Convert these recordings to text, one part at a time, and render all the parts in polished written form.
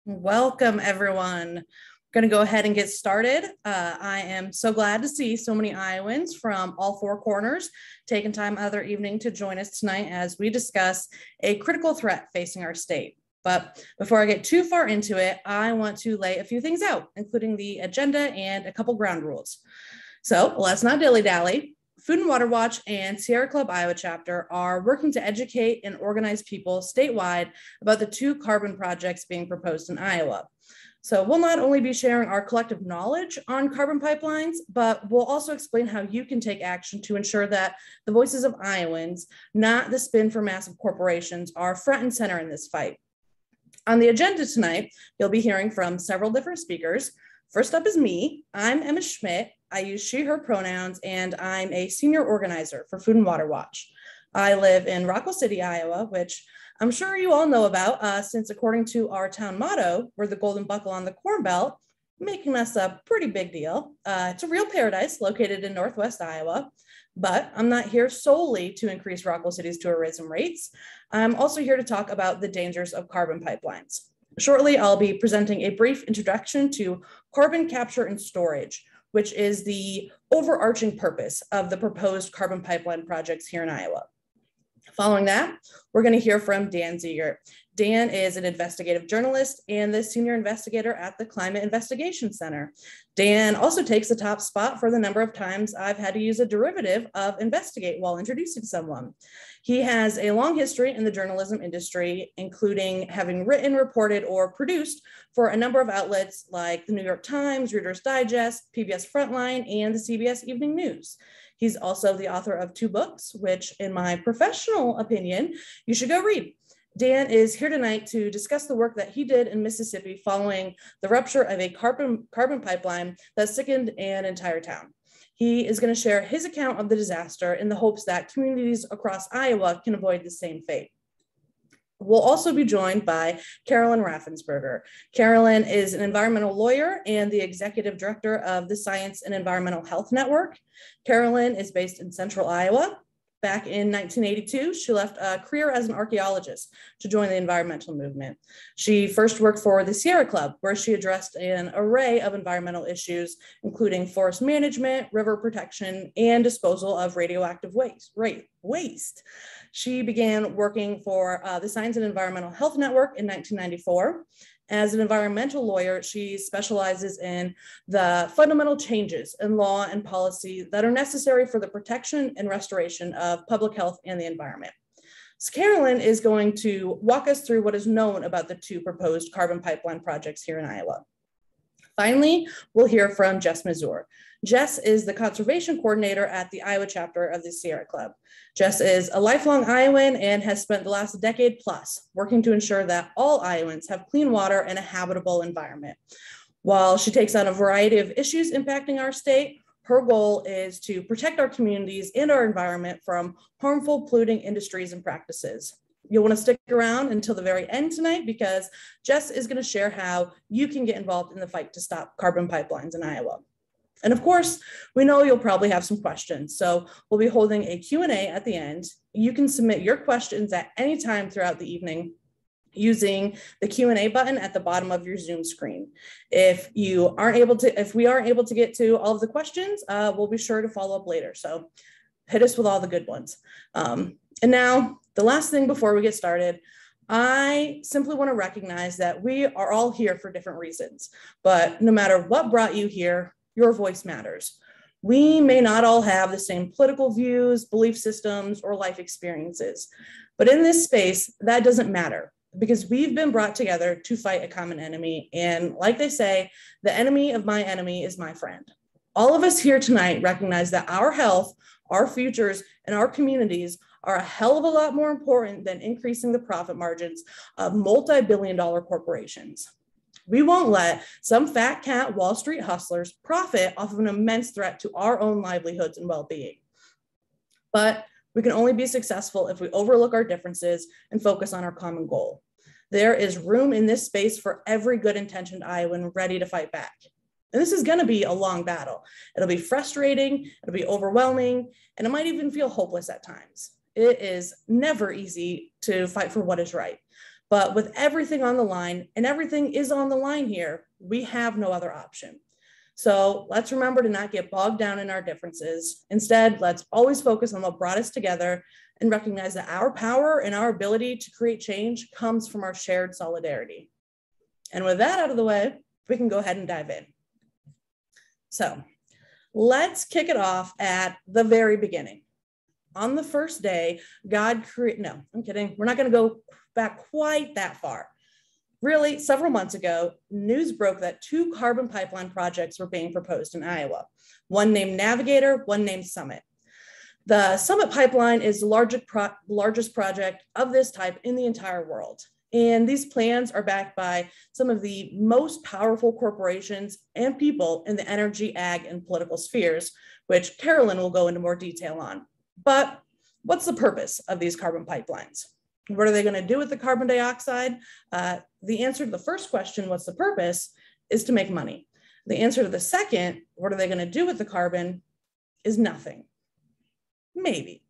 Welcome, everyone. I'm going to go ahead and get started. I am so glad to see so many Iowans from all four corners taking time out of their evening to join us tonight as we discuss a critical threat facing our state. But before I get too far into it, I want to lay a few things out, including the agenda and a couple ground rules. So let's not dilly-dally. Food and Water Watch and Sierra Club Iowa chapter are working to educate and organize people statewide about the two carbon projects being proposed in Iowa. So we'll not only be sharing our collective knowledge on carbon pipelines, but we'll also explain how you can take action to ensure that the voices of Iowans, not the spin for massive corporations, are front and center in this fight. On the agenda tonight, you'll be hearing from several different speakers. First up is me. I'm Emma Schmidt. I use she, her pronouns, and I'm a senior organizer for Food and Water Watch. I live in Rockwell City, Iowa, which I'm sure you all know about since according to our town motto, we're the golden buckle on the Corn Belt, making us a pretty big deal. It's a real paradise located in Northwest Iowa, but I'm not here solely to increase Rockwell City's tourism rates. I'm also here to talk about the dangers of carbon pipelines. Shortly, I'll be presenting a brief introduction to carbon capture and storage, which is the overarching purpose of the proposed carbon pipeline projects here in Iowa. Following that, we're going to hear from Dan Ziegert. Dan is an investigative journalist and the senior investigator at the Climate Investigation Center. Dan also takes the top spot for the number of times I've had to use a derivative of investigate while introducing someone. He has a long history in the journalism industry, including having written, reported, or produced for a number of outlets like the New York Times, Reader's Digest, PBS Frontline, and the CBS Evening News. He's also the author of 2 books, which in my professional opinion, you should go read. Dan is here tonight to discuss the work that he did in Mississippi following the rupture of a carbon pipeline that sickened an entire town. He is going to share his account of the disaster in the hopes that communities across Iowa can avoid the same fate. We'll also be joined by Carolyn Raffensperger. Carolyn is an environmental lawyer and the executive director of the Science and Environmental Health Network. Carolyn is based in Central Iowa. Back in 1982, she left a career as an archaeologist to join the environmental movement. She first worked for the Sierra Club, where she addressed an array of environmental issues, including forest management, river protection, and disposal of radioactive waste. She began working for the Science and Environmental Health Network in 1994. As an environmental lawyer, she specializes in the fundamental changes in law and policy that are necessary for the protection and restoration of public health and the environment. So Carolyn is going to walk us through what is known about the 2 proposed carbon pipeline projects here in Iowa. Finally, we'll hear from Jess Mazur. Jess is the conservation coordinator at the Iowa chapter of the Sierra Club. Jess is a lifelong Iowan and has spent the last decade plus working to ensure that all Iowans have clean water and a habitable environment. While she takes on a variety of issues impacting our state, her goal is to protect our communities and our environment from harmful polluting industries and practices. You'll want to stick around until the very end tonight because Jess is going to share how you can get involved in the fight to stop carbon pipelines in Iowa. And of course, we know you'll probably have some questions, so we'll be holding a Q&A at the end. You can submit your questions at any time throughout the evening using the Q&A button at the bottom of your Zoom screen. If we aren't able to get to all of the questions, we'll be sure to follow up later. So hit us with all the good ones. And now, the last thing before we get started, I simply want to recognize that we are all here for different reasons, but no matter what brought you here, your voice matters. We may not all have the same political views, belief systems, or life experiences, but in this space, that doesn't matter because we've been brought together to fight a common enemy. And like they say, the enemy of my enemy is my friend. All of us here tonight recognize that our health, our futures, and our communities are a hell of a lot more important than increasing the profit margins of multi-billion-dollar corporations. We won't let some fat cat Wall Street hustlers profit off of an immense threat to our own livelihoods and well-being. But we can only be successful if we overlook our differences and focus on our common goal. There is room in this space for every good-intentioned Iowan ready to fight back. And this is going to be a long battle. It'll be frustrating, it'll be overwhelming, and it might even feel hopeless at times. It is never easy to fight for what is right. But with everything on the line, and everything is on the line here, we have no other option. So let's remember to not get bogged down in our differences. Instead, let's always focus on what brought us together and recognize that our power and our ability to create change comes from our shared solidarity. And with that out of the way, we can go ahead and dive in. So let's kick it off at the very beginning. On the first day, God created, no, I'm kidding. We're not going to go back quite that far. Really, several months ago, news broke that 2 carbon pipeline projects were being proposed in Iowa, one named Navigator, one named Summit. The Summit pipeline is the largest project of this type in the entire world. And these plans are backed by some of the most powerful corporations and people in the energy, ag, and political spheres, which Carolyn will go into more detail on. But what's the purpose of these carbon pipelines? What are they going to do with the carbon dioxide? The answer to the first question, what's the purpose, is to make money. The answer to the second, what are they going to do with the carbon, is nothing. Maybe.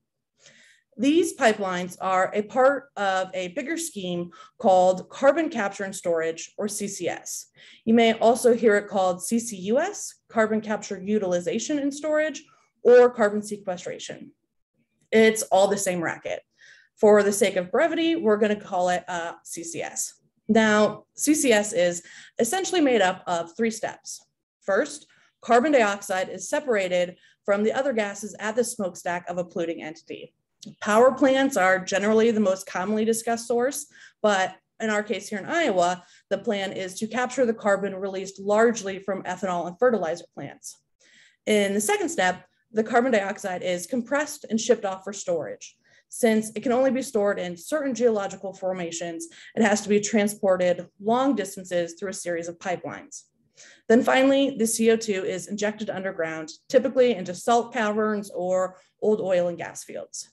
These pipelines are a part of a bigger scheme called Carbon Capture and Storage, or CCS. You may also hear it called CCUS, Carbon Capture Utilization and Storage, or carbon sequestration. It's all the same racket. For the sake of brevity, we're going to call it CCS. Now, CCS is essentially made up of 3 steps. First, carbon dioxide is separated from the other gases at the smokestack of a polluting entity. Power plants are generally the most commonly discussed source, but in our case here in Iowa, the plan is to capture the carbon released largely from ethanol and fertilizer plants. In the second step, the carbon dioxide is compressed and shipped off for storage. Since it can only be stored in certain geological formations, it has to be transported long distances through a series of pipelines. Then finally, the CO2 is injected underground, typically into salt caverns or old oil and gas fields.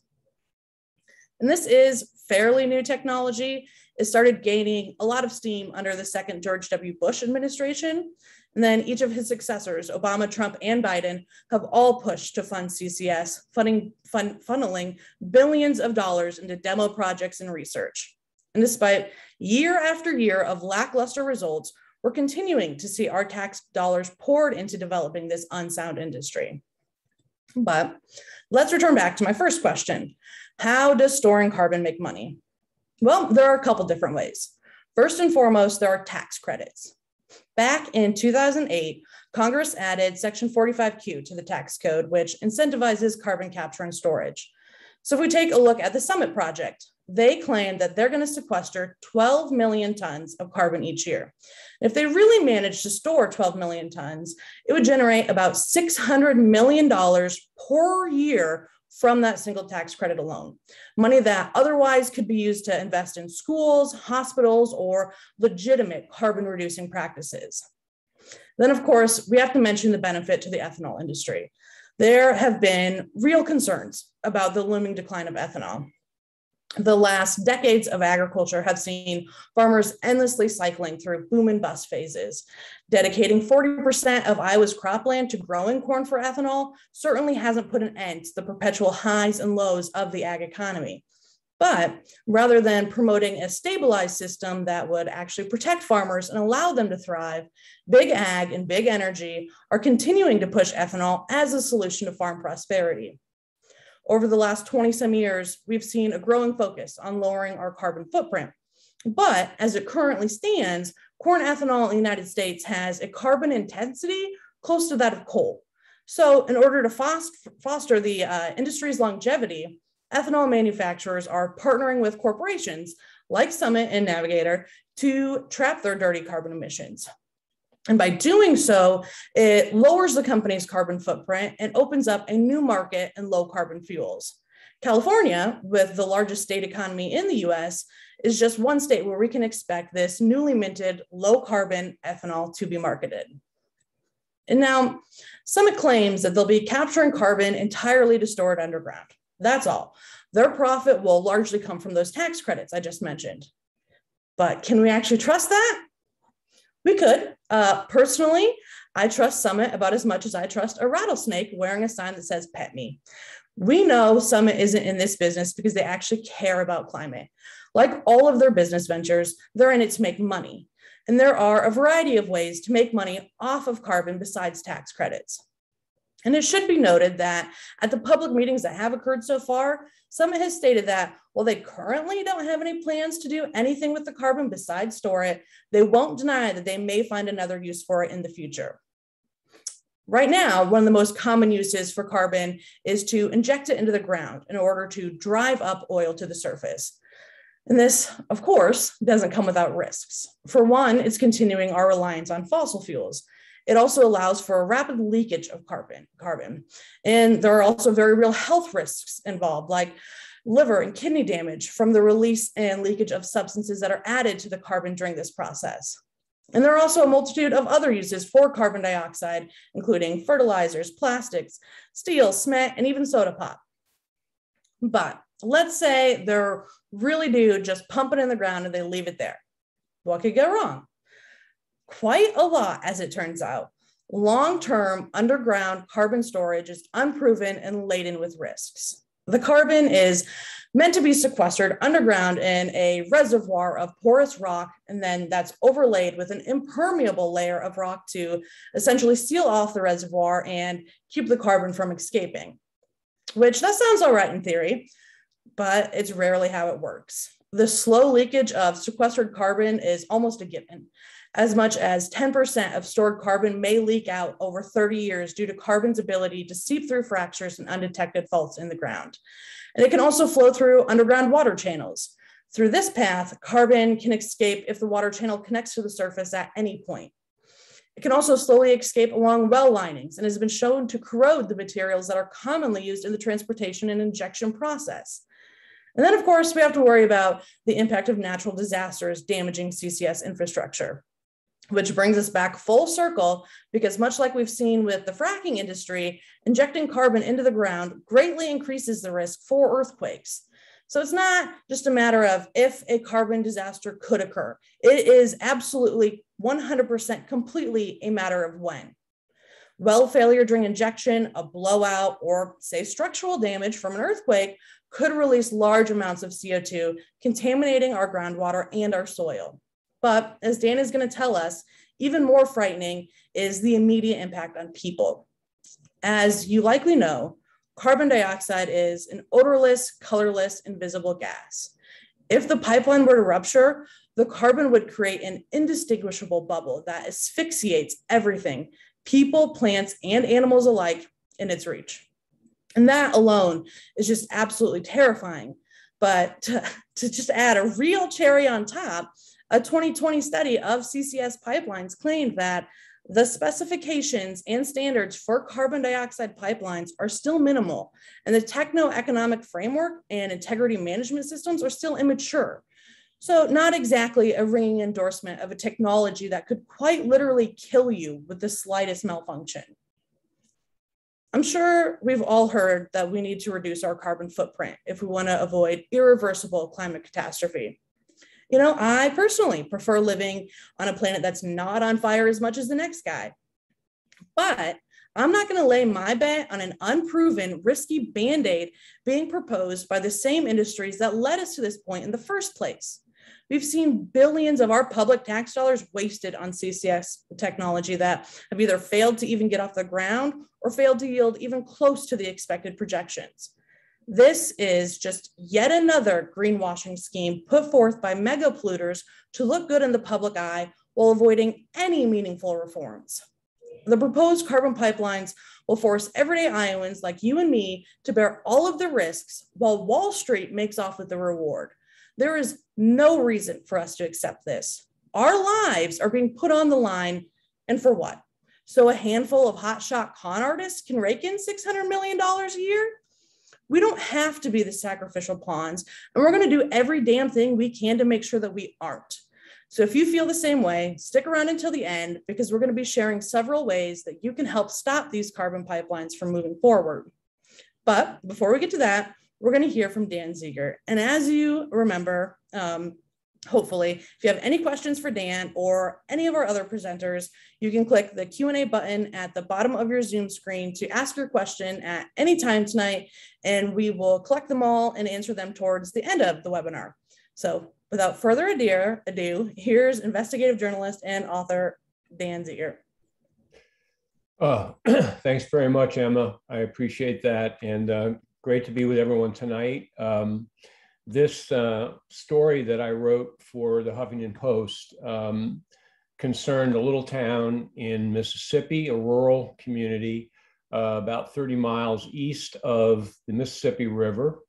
And this is fairly new technology. It started gaining a lot of steam under the second George W. Bush administration. And then each of his successors, Obama, Trump, and Biden, have all pushed to fund CCS, funneling billions of dollars into demo projects and research. And despite year after year of lackluster results, we're continuing to see our tax dollars poured into developing this unsound industry. But let's return back to my first question. How does storing carbon make money? Well, there are a couple different ways. First and foremost, there are tax credits. Back in 2008, Congress added Section 45Q to the tax code, which incentivizes carbon capture and storage. So if we take a look at the Summit project, they claim that they're going to sequester 12 million tons of carbon each year. And if they really managed to store 12 million tons, it would generate about $600 million per year from that single tax credit alone, money that otherwise could be used to invest in schools, hospitals, or legitimate carbon reducing practices. Then, of course, we have to mention the benefit to the ethanol industry. There have been real concerns about the looming decline of ethanol. The last decades of agriculture have seen farmers endlessly cycling through boom and bust phases. Dedicating 40% of Iowa's cropland to growing corn for ethanol certainly hasn't put an end to the perpetual highs and lows of the ag economy. But rather than promoting a stabilized system that would actually protect farmers and allow them to thrive, big ag and big energy are continuing to push ethanol as a solution to farm prosperity. Over the last 20 some years, we've seen a growing focus on lowering our carbon footprint. But as it currently stands, corn ethanol in the United States has a carbon intensity close to that of coal. So in order to foster the industry's longevity, ethanol manufacturers are partnering with corporations like Summit and Navigator to trap their dirty carbon emissions. And by doing so, it lowers the company's carbon footprint and opens up a new market in low carbon fuels. California, with the largest state economy in the US, is just one state where we can expect this newly minted low carbon ethanol to be marketed. And now, Summit claims that they'll be capturing carbon entirely to store it underground. That's all. Their profit will largely come from those tax credits I just mentioned. But can we actually trust that? We could. Personally, I trust Summit about as much as I trust a rattlesnake wearing a sign that says pet me. We know Summit isn't in this business because they actually care about climate. Like all of their business ventures, they're in it to make money. And there are a variety of ways to make money off of carbon besides tax credits. And it should be noted that at the public meetings that have occurred so far, Summit has stated that while they currently don't have any plans to do anything with the carbon besides store it, they won't deny that they may find another use for it in the future. Right now, one of the most common uses for carbon is to inject it into the ground in order to drive up oil to the surface. And this, of course, doesn't come without risks. For one, it's continuing our reliance on fossil fuels. It also allows for a rapid leakage of carbon. And there are also very real health risks involved, like liver and kidney damage from the release and leakage of substances that are added to the carbon during this process. And there are also a multitude of other uses for carbon dioxide, including fertilizers, plastics, steel, cement, and even soda pop. But let's say they're really do just pump it in the ground and they leave it there. What could go wrong? Quite a lot, as it turns out. Long-term underground carbon storage is unproven and laden with risks. The carbon is meant to be sequestered underground in a reservoir of porous rock, and then that's overlaid with an impermeable layer of rock to essentially seal off the reservoir and keep the carbon from escaping. Which that sounds all right in theory, but it's rarely how it works. The slow leakage of sequestered carbon is almost a given. As much as 10% of stored carbon may leak out over 30 years due to carbon's ability to seep through fractures and undetected faults in the ground. And it can also flow through underground water channels. Through this path, carbon can escape if the water channel connects to the surface at any point. It can also slowly escape along well linings and has been shown to corrode the materials that are commonly used in the transportation and injection process. And then, of course, we have to worry about the impact of natural disasters damaging CCS infrastructure. Which brings us back full circle, because much like we've seen with the fracking industry, injecting carbon into the ground greatly increases the risk for earthquakes. So it's not just a matter of if a carbon disaster could occur. It is absolutely 100% completely a matter of when. Well failure during injection, a blowout, or say structural damage from an earthquake could release large amounts of CO2, contaminating our groundwater and our soil. But as Dan is going to tell us, even more frightening is the immediate impact on people. As you likely know, carbon dioxide is an odorless, colorless, invisible gas. If the pipeline were to rupture, the carbon would create an indistinguishable bubble that asphyxiates everything, people, plants, and animals alike, in its reach. And that alone is just absolutely terrifying. But to just add a real cherry on top, a 2020 study of CCS pipelines claimed that the specifications and standards for carbon dioxide pipelines are still minimal, and the techno-economic framework and integrity management systems are still immature. So not exactly a ringing endorsement of a technology that could quite literally kill you with the slightest malfunction. I'm sure we've all heard that we need to reduce our carbon footprint if we want to avoid irreversible climate catastrophe. You know, I personally prefer living on a planet that's not on fire as much as the next guy. But I'm not going to lay my bet on an unproven, risky Band-Aid being proposed by the same industries that led us to this point in the first place. We've seen billions of our public tax dollars wasted on CCS technology that have either failed to even get off the ground or failed to yield even close to the expected projections. This is just yet another greenwashing scheme put forth by mega polluters to look good in the public eye while avoiding any meaningful reforms. The proposed carbon pipelines will force everyday Iowans like you and me to bear all of the risks while Wall Street makes off with the reward. There is no reason for us to accept this. Our lives are being put on the line, and for what? So a handful of hotshot con artists can rake in $600 million a year? We don't have to be the sacrificial pawns, and we're going to do every damn thing we can to make sure that we aren't. So if you feel the same way, stick around until the end, because we're going to be sharing several ways that you can help stop these carbon pipelines from moving forward. But before we get to that, we're going to hear from Dan Ziegert. And as you remember, hopefully. If you have any questions for Dan or any of our other presenters, you can click the Q&A button at the bottom of your Zoom screen to ask your question at any time tonight, and we will collect them all and answer them towards the end of the webinar. So without further ado, here's investigative journalist and author Dan Zeger. Thanks very much, Emma. I appreciate that, and great to be with everyone tonight. This story that I wrote for the Huffington Post concerned a little town in Mississippi, a rural community about 30 miles east of the Mississippi River,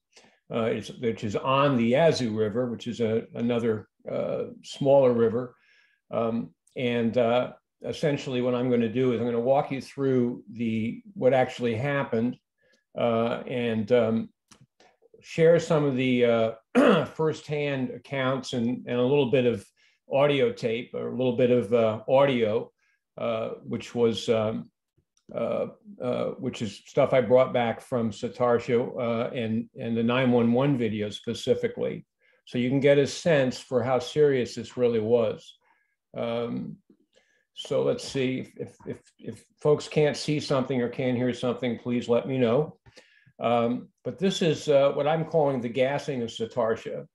which is on the Yazoo River, which is another smaller river. Essentially what I'm going to do is I'm going to walk you through what actually happened and share some of the firsthand accounts and a little bit of audio tape, or a little bit of audio, which is stuff I brought back from Satartia and the 911 video specifically. So you can get a sense for how serious this really was. So let's see, if folks can't see something or can't hear something, please let me know. But this is what I'm calling the gassing of Satartia.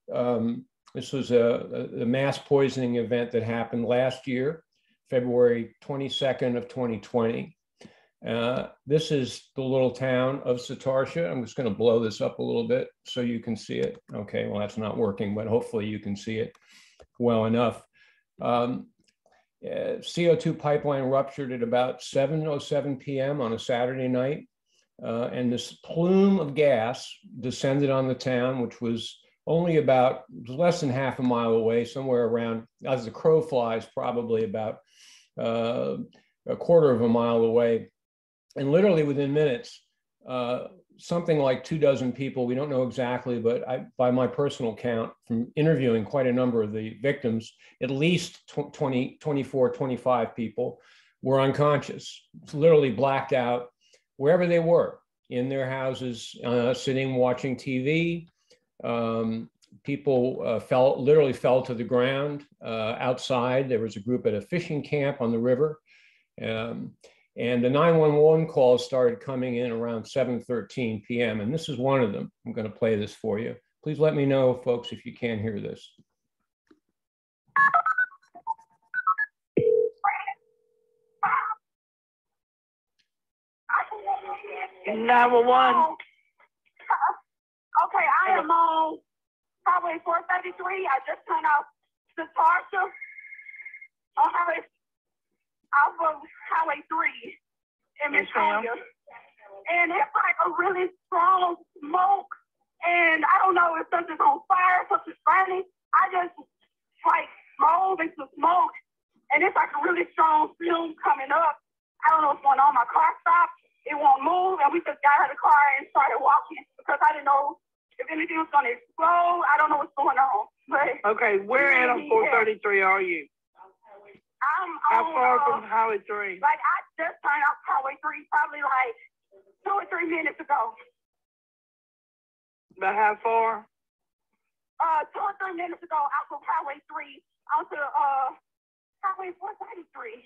This was a mass poisoning event that happened last year, February 22nd of 2020. This is the little town of Satartia. I'm just going to blow this up a little bit so you can see it. Okay, well, that's not working, but hopefully you can see it well enough. CO2 pipeline ruptured at about 7:07 p.m. on a Saturday night. And this plume of gas descended on the town, which was only less than half a mile away, somewhere around, as the crow flies, probably about a quarter of a mile away. And literally within minutes, something like 24 people, we don't know exactly, but by my personal count, from interviewing quite a number of the victims, at least 24, 25 people were unconscious, literally blacked out wherever they were, in their houses, sitting, watching TV. People literally fell to the ground outside. There was a group at a fishing camp on the river. And the 911 calls started coming in around 7:13 p.m. And this is one of them. I'm going to play this for you. Please let me know, folks, if you can't hear this. 911. Okay, I am on Highway 433. I just turned off Satartia on Highway off of Highway 3 in Michigan. And it's like a really strong smoke. And I don't know if something's on fire, something's burning. I just like drove into smoke. And it's like a really strong fume coming up. I don't know what's going on. My car stopped. It won't move. And we just got out of the car and started walking because I didn't know if anything was going to explode. I don't know what's going on. But okay, where at on 433 are you? How far from Highway 3? Like, I just turned off Highway 3 probably like 2 or 3 minutes ago. About how far? 2 or 3 minutes ago, out from Highway 3 onto Highway 433.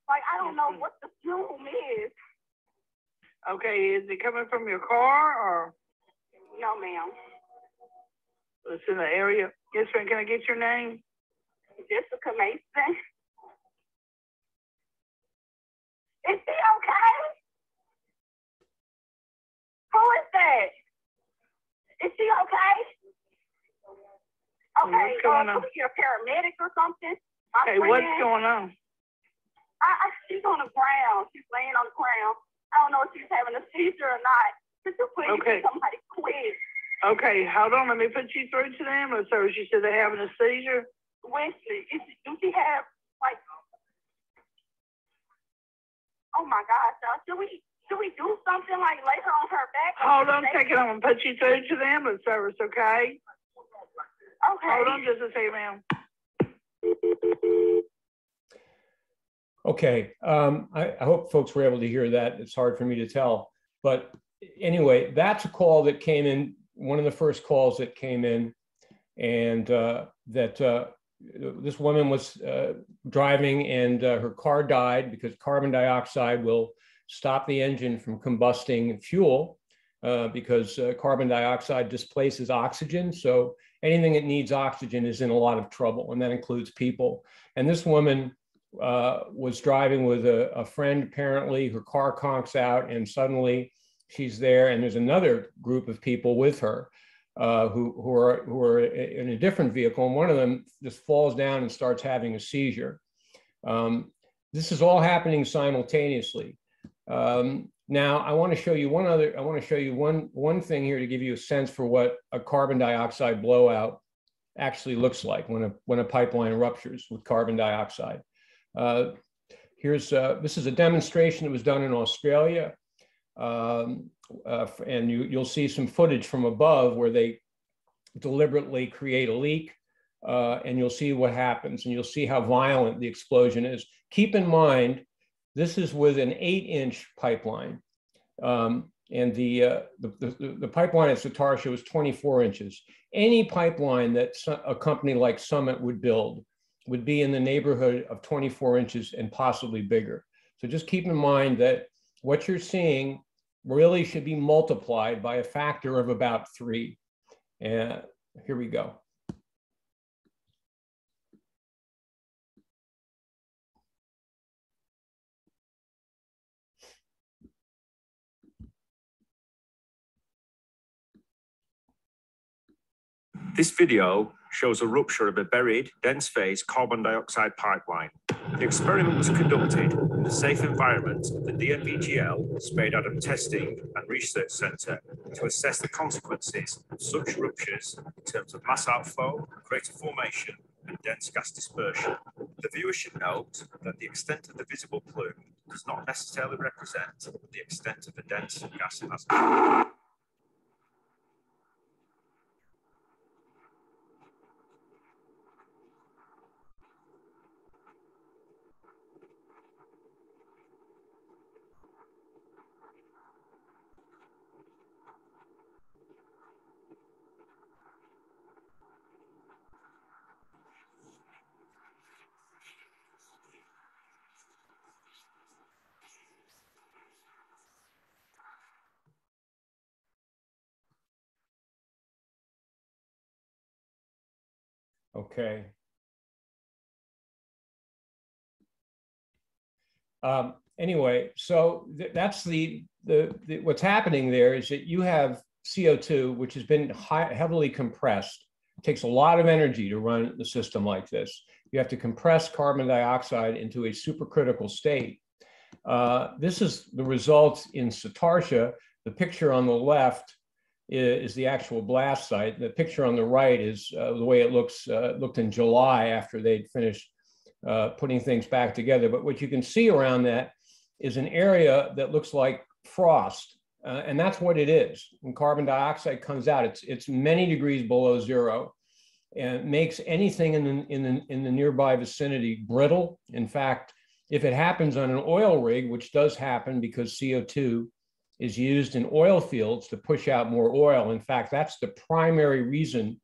Like, I don't know what the fume is. Okay, is it coming from your car or? No, ma'am. It's in the area. Yes, ma'am. Can I get your name? Jessica Mason. Is she okay? Who is that? Is she okay? Okay, could we get a paramedic or something? Okay, what's going on? She's on the ground. She's laying on the ground. I don't know if she's having a seizure or not. Could you please get somebody quick? Okay, hold on. Let me put you through to the ambulance service. You said they're having a seizure? Wesley, do she have, like, oh my gosh, should we do something like lay her on her back? Hold on a second. I'm going to put you through to the ambulance service, okay? Okay. Hold on just a second, ma'am. Okay, I hope folks were able to hear that. It's hard for me to tell. But anyway, that's a call that came in, one of the first calls that came in. and that this woman was driving, and her car died because carbon dioxide will stop the engine from combusting fuel, because carbon dioxide displaces oxygen. So anything that needs oxygen is in a lot of trouble, and that includes people. And this woman was driving with a friend, apparently. Her car conks out, and suddenly she's there, and there's another group of people with her who are in a different vehicle, and one of them just falls down and starts having a seizure. This is all happening simultaneously. Now, I want to show you one thing here to give you a sense for what a carbon dioxide blowout actually looks like when a pipeline ruptures with carbon dioxide. This is a demonstration that was done in Australia. And you'll see some footage from above where they deliberately create a leak, and you'll see what happens, and you'll see how violent the explosion is. Keep in mind, this is with an 8-inch pipeline, and the pipeline at Satartia was 24 inches. Any pipeline that a company like Summit would build would be in the neighborhood of 24 inches and possibly bigger. So just keep in mind that what you're seeing really should be multiplied by a factor of about 3. And here we go. This video shows a rupture of a buried, dense phase carbon dioxide pipeline. The experiment was conducted in a safe environment at the DNVGL Spade Adam Testing and Research Centre to assess the consequences of such ruptures in terms of mass outflow, crater formation, and dense gas dispersion. The viewer should note that the extent of the visible plume does not necessarily represent the extent of the dense gas hazard. Okay. Anyway, so that's what's happening there is that you have CO2, which has been heavily compressed. It takes a lot of energy to run the system like this. You have to compress carbon dioxide into a supercritical state. This is the result in Satartia. The picture on the left is the actual blast site. The picture on the right is the way it looked in July after they'd finished putting things back together. But what you can see around that is an area that looks like frost. And that's what it is. When carbon dioxide comes out, it's many degrees below zero, and makes anything in the nearby vicinity brittle. In fact, if it happens on an oil rig, which does happen because CO2 is used in oil fields to push out more oil. In fact, that's the primary reason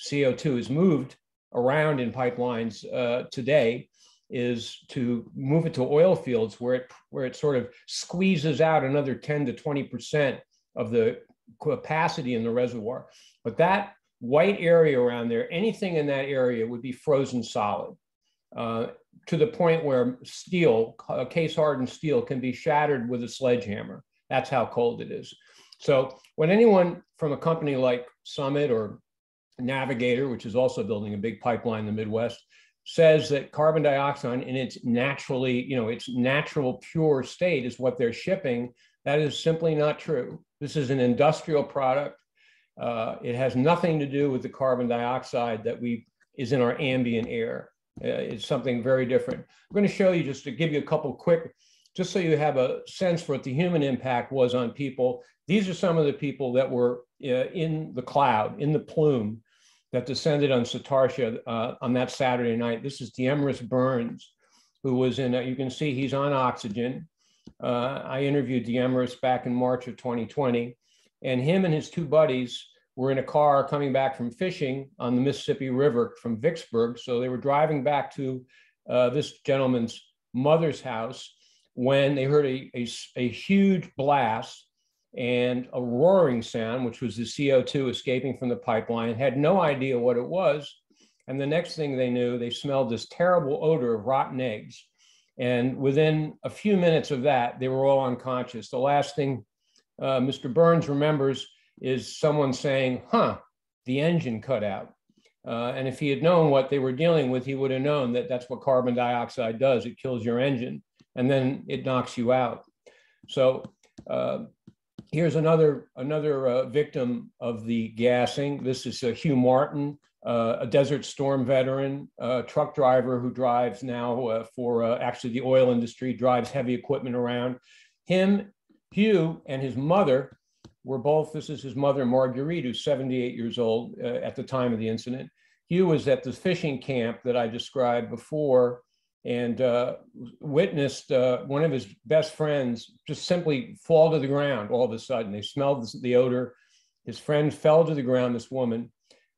CO2 is moved around in pipelines today, is to move it to oil fields where it sort of squeezes out another 10 to 20% of the capacity in the reservoir. But that white area around there, anything in that area would be frozen solid, to the point where steel, case hardened steel, can be shattered with a sledgehammer. That's how cold it is. So when anyone from a company like Summit or Navigator, which is also building a big pipeline in the Midwest, says that carbon dioxide in its its natural pure state is what they're shipping, that is simply not true. This is an industrial product. It has nothing to do with the carbon dioxide that is in our ambient air. It's something very different. I'm going to show you, just to give you a couple quick, just so you have a sense for what the human impact was on people. These are some of the people that were in the cloud, in the plume that descended on Satartia on that Saturday night. This is Demeris Burns, who was you can see he's on oxygen. I interviewed Demeris back in March of 2020, and him and his two buddies were in a car coming back from fishing on the Mississippi River from Vicksburg. So they were driving back to this gentleman's mother's house when they heard a huge blast and a roaring sound, which was the CO2 escaping from the pipeline, had no idea what it was. And the next thing they knew, they smelled this terrible odor of rotten eggs. And within a few minutes of that, they were all unconscious. The last thing Mr. Burns remembers is someone saying, huh, the engine cut out. And if he had known what they were dealing with, he would have known that that's what carbon dioxide does. It kills your engine and then it knocks you out. So here's another victim of the gassing. This is Hugh Martin, a Desert Storm veteran, truck driver who drives now for actually the oil industry, drives heavy equipment around. Hugh and his mother were both, this is his mother, Marguerite, who's 78 years old at the time of the incident. Hugh was at the fishing camp that I described before and witnessed one of his best friends just simply fall to the ground all of a sudden. They smelled the odor. His friend fell to the ground, this woman,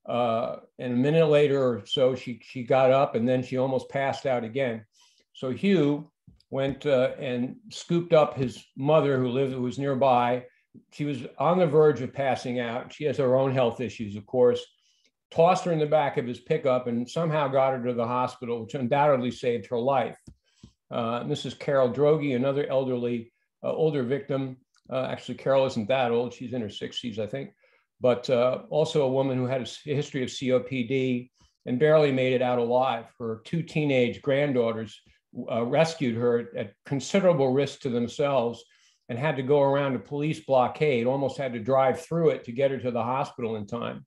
and a minute later or so, she got up and then she almost passed out again. So Hugh went and scooped up his mother who was nearby. She was on the verge of passing out. She has her own health issues, of course. Tossed her in the back of his pickup and somehow got her to the hospital, which undoubtedly saved her life. This is Carol Droege, another elderly, older victim. Actually, Carol isn't that old. She's in her 60s, I think. But also a woman who had a history of COPD and barely made it out alive. Her two teenage granddaughters rescued her at considerable risk to themselves and had to go around a police blockade, almost had to drive through it to get her to the hospital in time.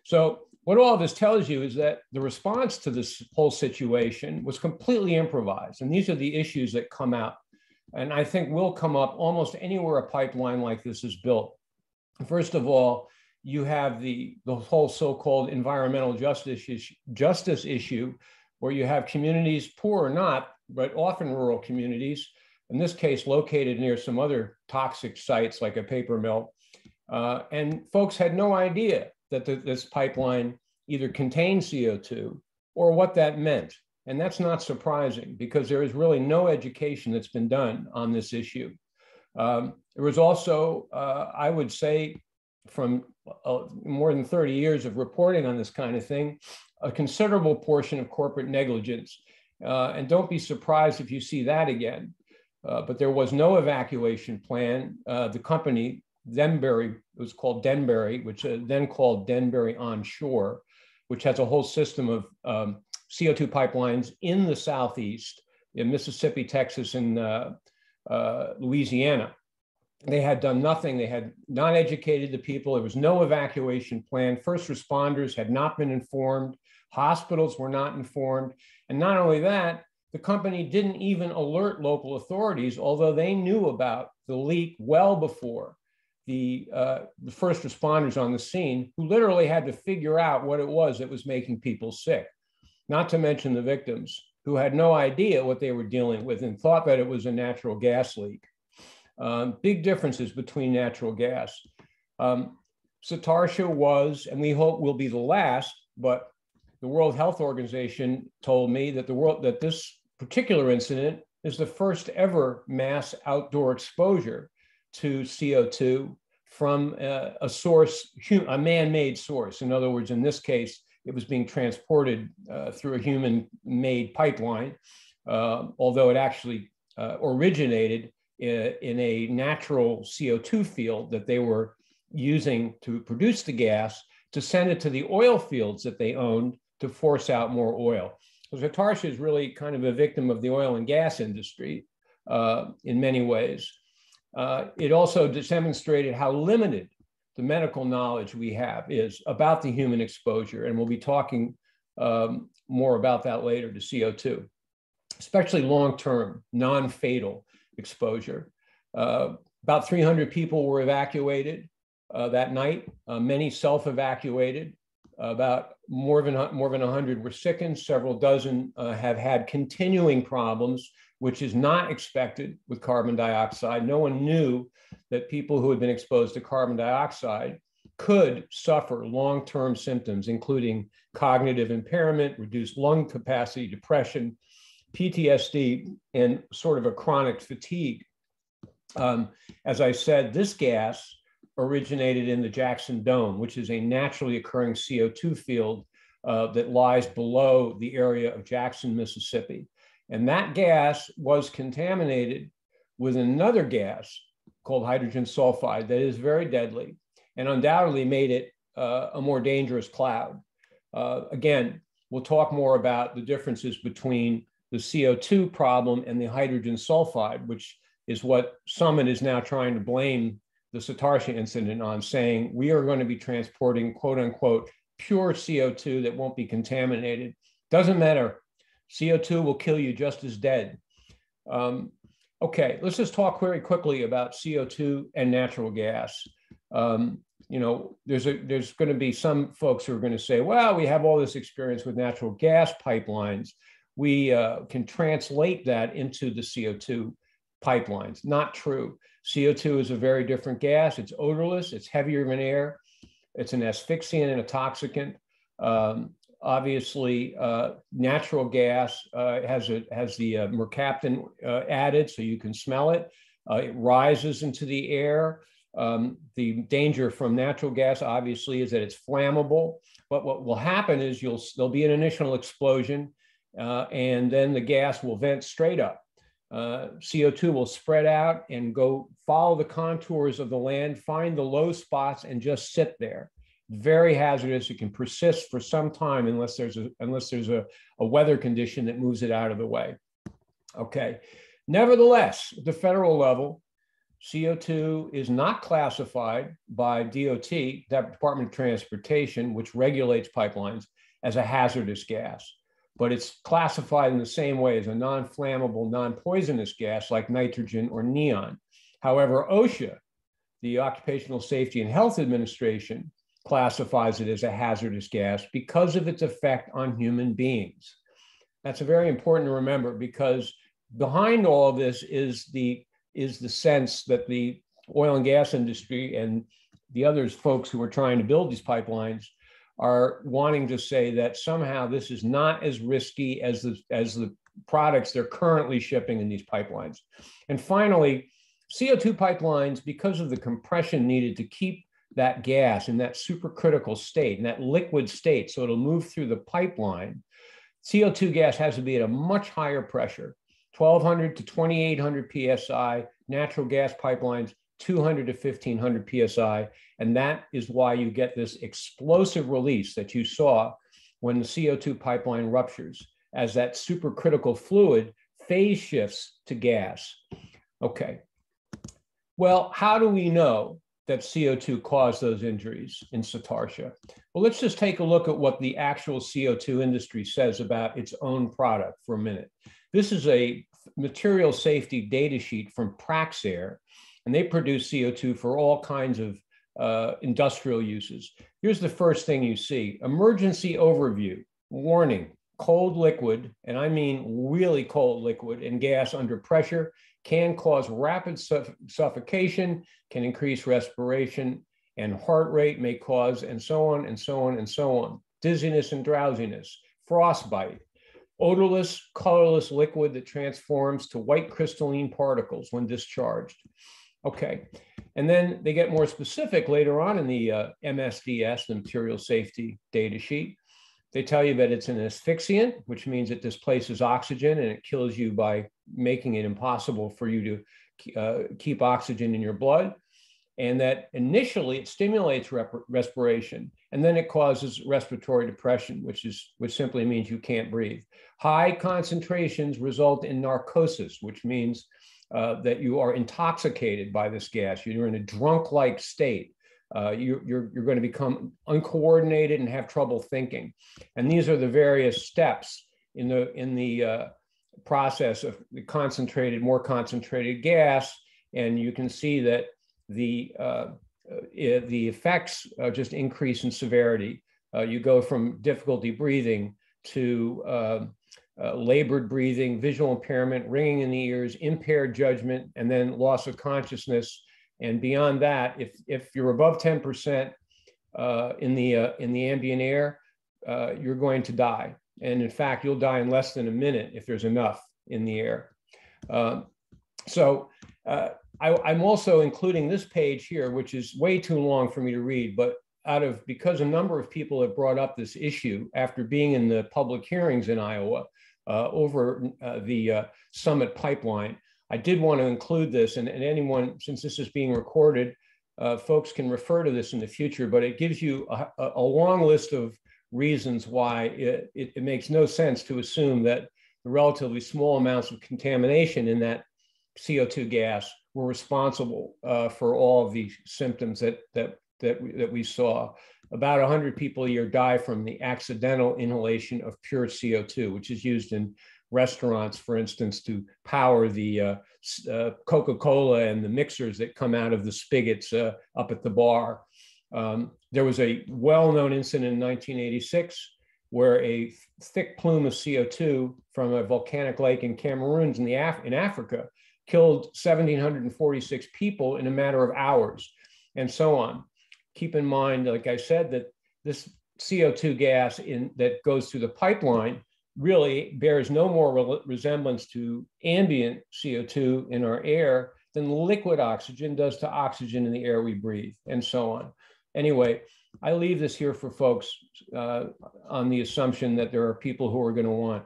So what all of this tells you is that the response to this whole situation was completely improvised. And these are the issues that come out. And I think will come up almost anywhere a pipeline like this is built. First of all, you have the whole so-called environmental justice issue, where you have communities, poor or not, but often rural communities, in this case, located near some other toxic sites like a paper mill. And folks had no idea that this pipeline either contained CO2 or what that meant. And that's not surprising because there is really no education that's been done on this issue. There was also, I would say, from more than 30 years of reporting on this kind of thing, a considerable portion of corporate negligence. And don't be surprised if you see that again. But there was no evacuation plan. The company, Denbury, it was called Denbury, which then called Denbury Onshore, which has a whole system of CO2 pipelines in the Southeast, in Mississippi, Texas, and Louisiana. They had done nothing. They had not educated the people. There was no evacuation plan. First responders had not been informed. Hospitals were not informed. And not only that, the company didn't even alert local authorities, although they knew about the leak well before the first responders on the scene, who literally had to figure out what it was that was making people sick. Not to mention the victims, who had no idea what they were dealing with and thought that it was a natural gas leak. Big differences between natural gas. Satartia was, and we hope will be the last, but the World Health Organization told me that that this particular incident is the first ever mass outdoor exposure to CO2 from a source, a man-made source. In other words, in this case, it was being transported through a human-made pipeline, although it actually originated in a natural CO2 field that they were using to produce the gas to send it to the oil fields that they owned to force out more oil. So Satartia is really kind of a victim of the oil and gas industry in many ways. It also demonstrated how limited the medical knowledge we have is about the human exposure. And we'll be talking more about that later to CO2, especially long-term, non-fatal exposure. About 300 people were evacuated that night. Many self-evacuated. About more than 100 were sickened. Several dozen have had continuing problems, which is not expected with carbon dioxide. No one knew that people who had been exposed to carbon dioxide could suffer long-term symptoms, including cognitive impairment, reduced lung capacity, depression, PTSD, and sort of a chronic fatigue. As I said, this gas originated in the Jackson Dome, which is a naturally occurring CO2 field that lies below the area of Jackson, Mississippi. And that gas was contaminated with another gas called hydrogen sulfide that is very deadly and undoubtedly made it a more dangerous cloud. Again, we'll talk more about the differences between the CO2 problem and the hydrogen sulfide, which is what Summit is now trying to blame the Satartia incident on, saying we are going to be transporting, quote unquote, pure CO2 that won't be contaminated. Doesn't matter. CO2 will kill you just as dead. Okay, let's just talk very quickly about CO2 and natural gas. You know, there's going to be some folks who are going to say, well, we have all this experience with natural gas pipelines. We can translate that into the CO2 pipelines. Not true. CO2 is a very different gas. It's odorless. It's heavier than air. It's an asphyxiant and a toxicant. Obviously, natural gas has the mercaptan added, so you can smell it. It rises into the air. The danger from natural gas, obviously, is that it's flammable. But what will happen is there'll be an initial explosion, and then the gas will vent straight up. CO2 will spread out and go follow the contours of the land, find the low spots, and just sit there. Very hazardous. It can persist for some time unless there's a weather condition that moves it out of the way. Okay. Nevertheless, at the federal level, CO2 is not classified by DOT, that Department of Transportation, which regulates pipelines, as a hazardous gas. But it's classified in the same way as a non-flammable, non-poisonous gas like nitrogen or neon. However, OSHA, the Occupational Safety and Health Administration, classifies it as a hazardous gas because of its effect on human beings. That's very important to remember, because behind all of this is the sense that the oil and gas industry and the other folks who are trying to build these pipelines are wanting to say that somehow this is not as risky as the products they're currently shipping in these pipelines. And finally, CO2 pipelines, because of the compression needed to keep that gas in that supercritical state, in that liquid state, so it'll move through the pipeline, CO2 gas has to be at a much higher pressure, 1,200 to 2,800 PSI, natural gas pipelines, 200 to 1,500 PSI. And that is why you get this explosive release that you saw when the CO2 pipeline ruptures, as that supercritical fluid phase shifts to gas. Okay. Well, how do we know that CO2 caused those injuries in Satartia? Well, let's just take a look at what the actual CO2 industry says about its own product for a minute. This is a material safety data sheet from Praxair, and they produce CO2 for all kinds of industrial uses. Here's the first thing you see: emergency overview, warning, cold liquid, and I mean really cold liquid and gas under pressure can cause rapid suffocation, can increase respiration and heart rate, may cause, and so on, and so on, and so on. Dizziness and drowsiness, frostbite, odorless, colorless liquid that transforms to white crystalline particles when discharged. Okay, and then they get more specific later on in the MSDS, the Material Safety Data Sheet. They tell you that it's an asphyxiant, which means it displaces oxygen and it kills you by making it impossible for you to keep oxygen in your blood. And that initially it stimulates respiration, and then it causes respiratory depression, which simply means you can't breathe. High concentrations result in narcosis, which means that you are intoxicated by this gas. You're in a drunk-like state. You're going to become uncoordinated and have trouble thinking. And these are the various steps in the process of the more concentrated gas. And you can see that the effects just increase in severity. You go from difficulty breathing to labored breathing, visual impairment, ringing in the ears, impaired judgment, and then loss of consciousness. And beyond that, if you're above 10%, in the ambient air, you're going to die. And in fact, you'll die in less than a minute if there's enough in the air. I'm also including this page here, which is way too long for me to read, but because a number of people have brought up this issue after being in the public hearings in Iowa over the Summit pipeline, I did want to include this, and anyone, since this is being recorded, folks can refer to this in the future, but it gives you a long list of reasons why it makes no sense to assume that the relatively small amounts of contamination in that CO2 gas were responsible for all of the symptoms that we saw. About 100 people a year die from the accidental inhalation of pure CO2, which is used in restaurants, for instance, to power the Coca-Cola and the mixers that come out of the spigots up at the bar. There was a well-known incident in 1986 where a thick plume of CO2 from a volcanic lake in Cameroon in Africa killed 1,746 people in a matter of hours, and so on. Keep in mind, like I said, that this CO2 gas that goes through the pipeline really bears no more resemblance to ambient CO2 in our air than liquid oxygen does to oxygen in the air we breathe, and so on. Anyway, I leave this here for folks on the assumption that there are people who are going to want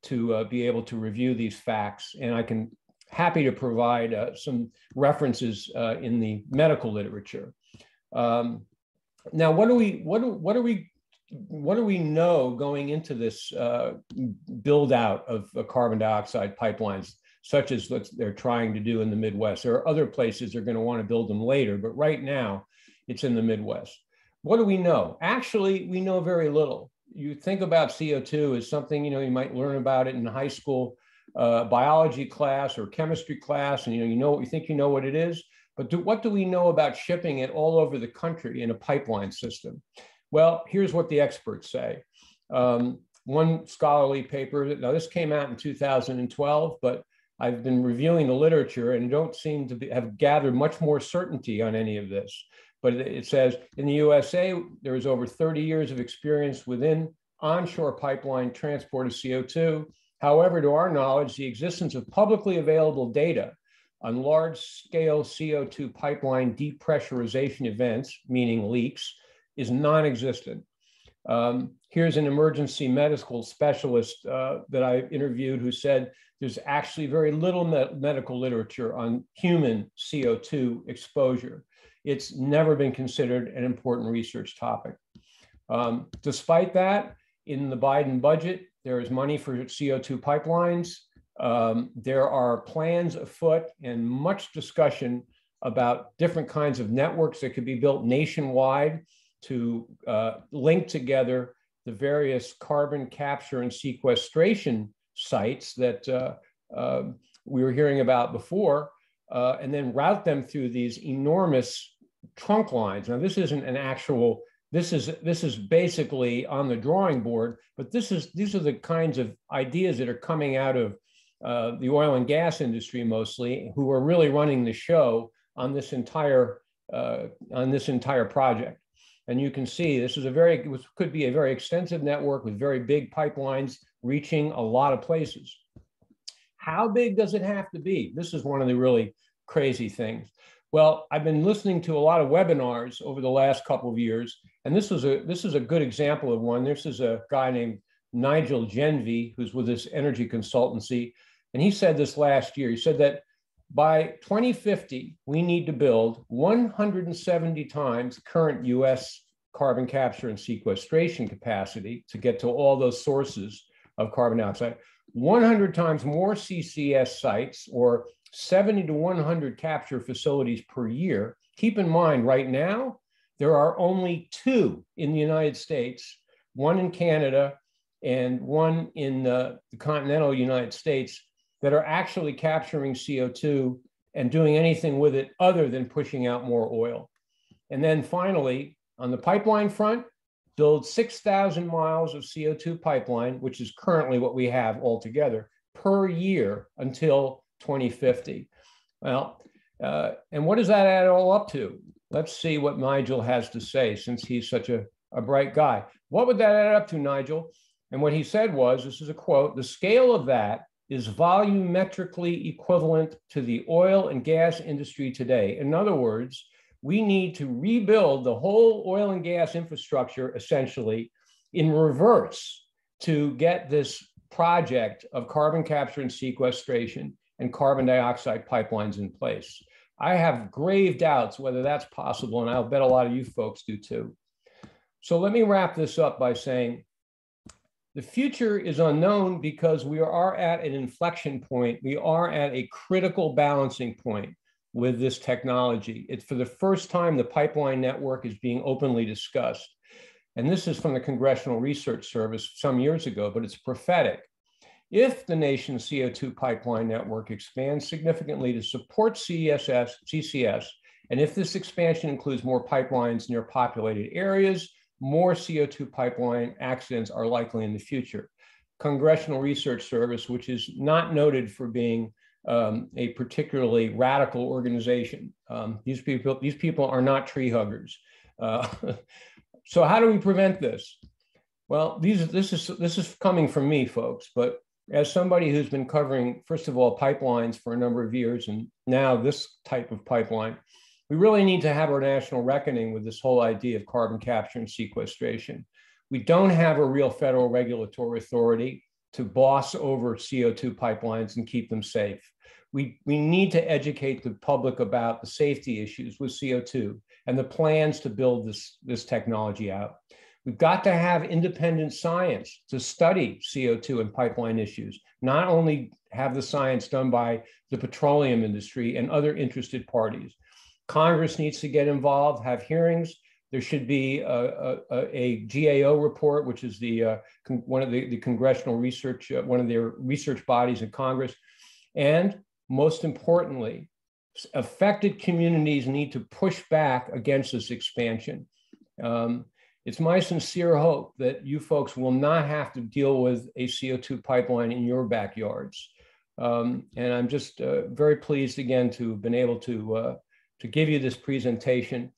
to be able to review these facts, and I can happy to provide some references in the medical literature. Now, what do we know going into this build out of carbon dioxide pipelines, such as what they're trying to do in the Midwest? There are other places they're going to want to build them later, but right now it's in the Midwest. What do we know? Actually, we know very little. You think about CO2 as something, you might learn about it in high school biology class or chemistry class, and you think you know what it is. But what do we know about shipping it all over the country in a pipeline system? Well, here's what the experts say. One scholarly paper, now this came out in 2012, but I've been reviewing the literature and don't seem to have gathered much more certainty on any of this. But it says in the USA, there is over 30 years of experience within onshore pipeline transport of CO2. However, to our knowledge, the existence of publicly available data on large-scale CO2 pipeline depressurization events, meaning leaks, is non-existent. Here's an emergency medical specialist that I interviewed who said there's actually very little medical literature on human CO2 exposure. It's never been considered an important research topic. Despite that, in the Biden budget, there is money for CO2 pipelines. There are plans afoot and much discussion about different kinds of networks that could be built nationwide to link together the various carbon capture and sequestration sites that we were hearing about before, and then route them through these enormous trunk lines. Now, this isn't an actual, this is basically on the drawing board, but these are the kinds of ideas that are coming out of the oil and gas industry mostly, who are really running the show on this entire project. And you can see this is could be a very extensive network with very big pipelines reaching a lot of places. How big does it have to be? This is one of the really crazy things. Well, I've been listening to a lot of webinars over the last couple of years, and this is a good example of one. This is a guy named Nigel Genvy, who's with this energy consultancy, and he said this last year. He said that by 2050, we need to build 170 times current US carbon capture and sequestration capacity to get to all those sources of carbon dioxide, 100 times more CCS sites, or 70 to 100 capture facilities per year. Keep in mind, right now, there are only 2 in the United States, one in Canada and one in the continental United States, that are actually capturing CO2 and doing anything with it other than pushing out more oil. And then finally, on the pipeline front, build 6,000 miles of CO2 pipeline, which is currently what we have altogether, per year until 2050. Well, and what does that add all up to? Let's see what Nigel has to say, since he's such a bright guy. What would that add up to, Nigel? And what he said was, this is a quote, "The scale of that is volumetrically equivalent to the oil and gas industry today." In other words, we need to rebuild the whole oil and gas infrastructure essentially in reverse to get this project of carbon capture and sequestration and carbon dioxide pipelines in place. I have grave doubts whether that's possible, and I'll bet a lot of you folks do too. So let me wrap this up by saying the future is unknown because we are at an inflection point. We are at a critical balancing point with this technology. It's for the first time the pipeline network is being openly discussed. And this is from the Congressional Research Service some years ago, but it's prophetic. If the nation's CO2 pipeline network expands significantly to support CCS, and if this expansion includes more pipelines near populated areas, more CO2 pipeline accidents are likely in the future. Congressional Research Service, which is not noted for being a particularly radical organization. These people are not tree huggers. So how do we prevent this? Well, this is coming from me, folks, but as somebody who's been covering, first of all, pipelines for a number of years, and now this type of pipeline, we really need to have our national reckoning with this whole idea of carbon capture and sequestration. We don't have a real federal regulatory authority to boss over CO2 pipelines and keep them safe. We need to educate the public about the safety issues with CO2 and the plans to build this technology out. We've got to have independent science to study CO2 and pipeline issues, not only have the science done by the petroleum industry and other interested parties. Congress needs to get involved, have hearings. There should be a GAO report, which is one of the congressional research, one of their research bodies in Congress. And most importantly, affected communities need to push back against this expansion. It's my sincere hope that you folks will not have to deal with a CO2 pipeline in your backyards. And I'm just very pleased again to have been able to give you this presentation.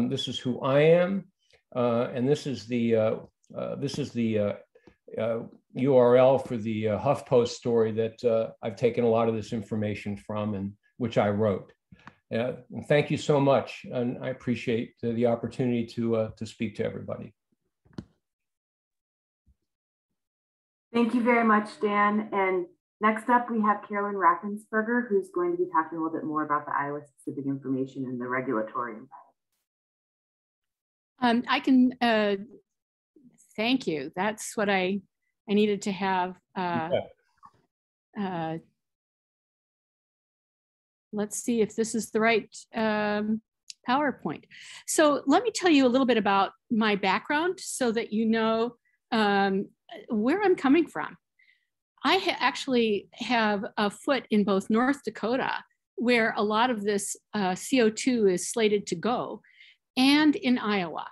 This is who I am, and this is the URL for the HuffPost story that I've taken a lot of this information from, and which I wrote. And thank you so much, and I appreciate the opportunity to speak to everybody. Thank you very much, Dan. And next up, we have Carolyn Raffensperger, who's going to be talking a little bit more about the Iowa-specific information and the regulatory environment. I can thank you. That's what I needed to have. Let's see if this is the right PowerPoint. So let me tell you a little bit about my background so that you know where I'm coming from. I actually have a foot in both North Dakota, where a lot of this CO2 is slated to go, and in Iowa.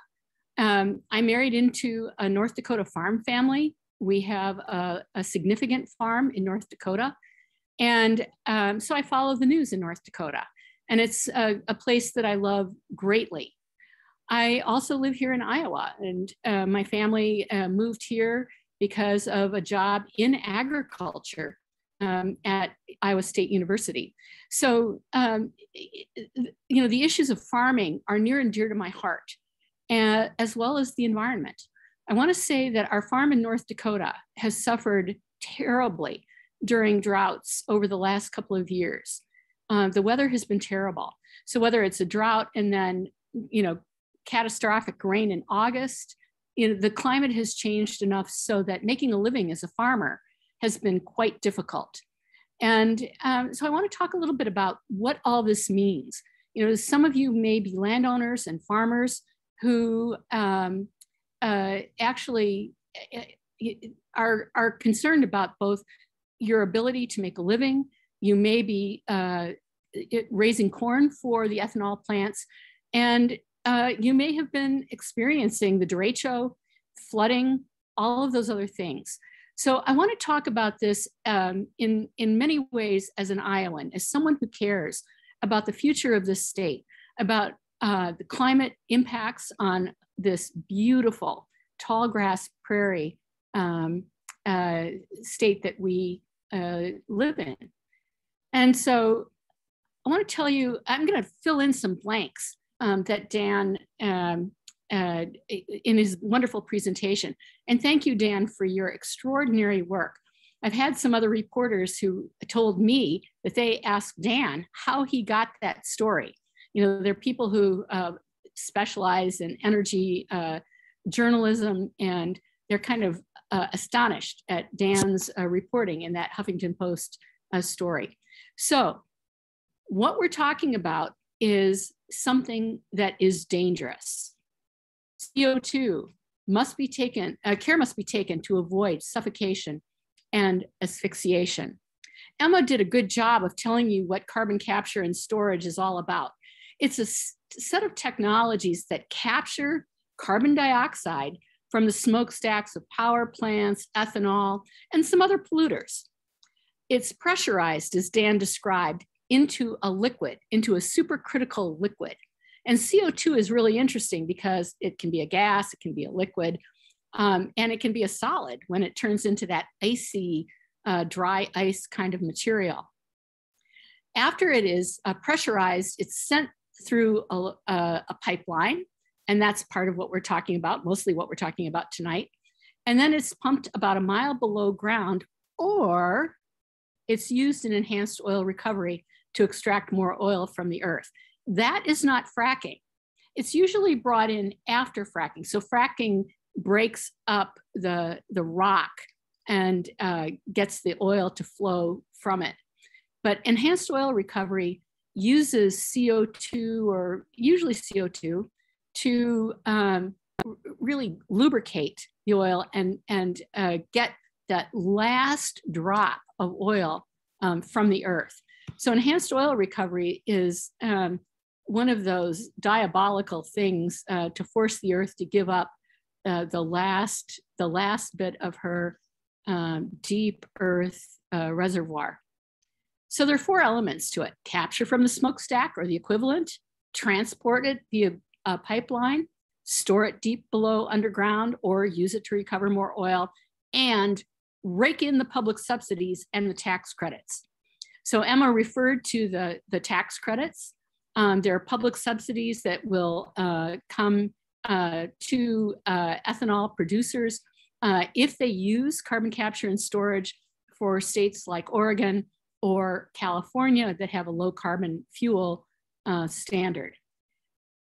I married into a North Dakota farm family. We have a significant farm in North Dakota. And so I follow the news in North Dakota, and it's a place that I love greatly. I also live here in Iowa, and my family moved here because of a job in agriculture at Iowa State University. So, you know, the issues of farming are near and dear to my heart, as well as the environment. I want to say that our farm in North Dakota has suffered terribly during droughts over the last couple of years. The weather has been terrible. So whether it's a drought and then, you know, catastrophic rain in August, you know, the climate has changed enough so that making a living as a farmer has been quite difficult. And so I want to talk a little bit about what all this means. You know, some of you may be landowners and farmers who actually are concerned about both your ability to make a living. You may be raising corn for the ethanol plants, and you may have been experiencing the derecho, flooding, all of those other things. So I want to talk about this in many ways as an Iowan, as someone who cares about the future of this state, about the climate impacts on this beautiful tall grass prairie state that we live in. And so I want to tell you, I'm going to fill in some blanks that Dan, in his wonderful presentation. And thank you, Dan, for your extraordinary work. I've had some other reporters who told me that they asked Dan how he got that story. You know, there are people who specialize in energy journalism, and they're kind of astonished at Dan's reporting in that Huffington Post story. So what we're talking about is something that is dangerous. CO2 must be taken, care must be taken to avoid suffocation and asphyxiation. Emma did a good job of telling you what carbon capture and storage is all about. It's a set of technologies that capture carbon dioxide from the smokestacks of power plants, ethanol, and some other polluters. It's pressurized, as Dan described, into a liquid, into a supercritical liquid. And CO2 is really interesting because it can be a gas, it can be a liquid, and it can be a solid when it turns into that icy, dry ice kind of material. After it is pressurized, it's sent through a pipeline, and that's part of what we're talking about, mostly what we're talking about tonight. And then it's pumped about a mile below ground, or it's used in enhanced oil recovery to extract more oil from the earth. That is not fracking. It's usually brought in after fracking. So fracking breaks up the rock and gets the oil to flow from it. But enhanced oil recovery uses CO2, or usually CO2, to really lubricate the oil and get that last drop of oil from the earth. So enhanced oil recovery is one of those diabolical things to force the earth to give up the last bit of her deep earth reservoir. So there are 4 elements to it: capture from the smokestack or the equivalent, transport it via a pipeline, store it deep below underground, or use it to recover more oil, and rake in the public subsidies and the tax credits. So Emma referred to the tax credits. There are public subsidies that will come to ethanol producers if they use carbon capture and storage for states like Oregon or California that have a low carbon fuel standard.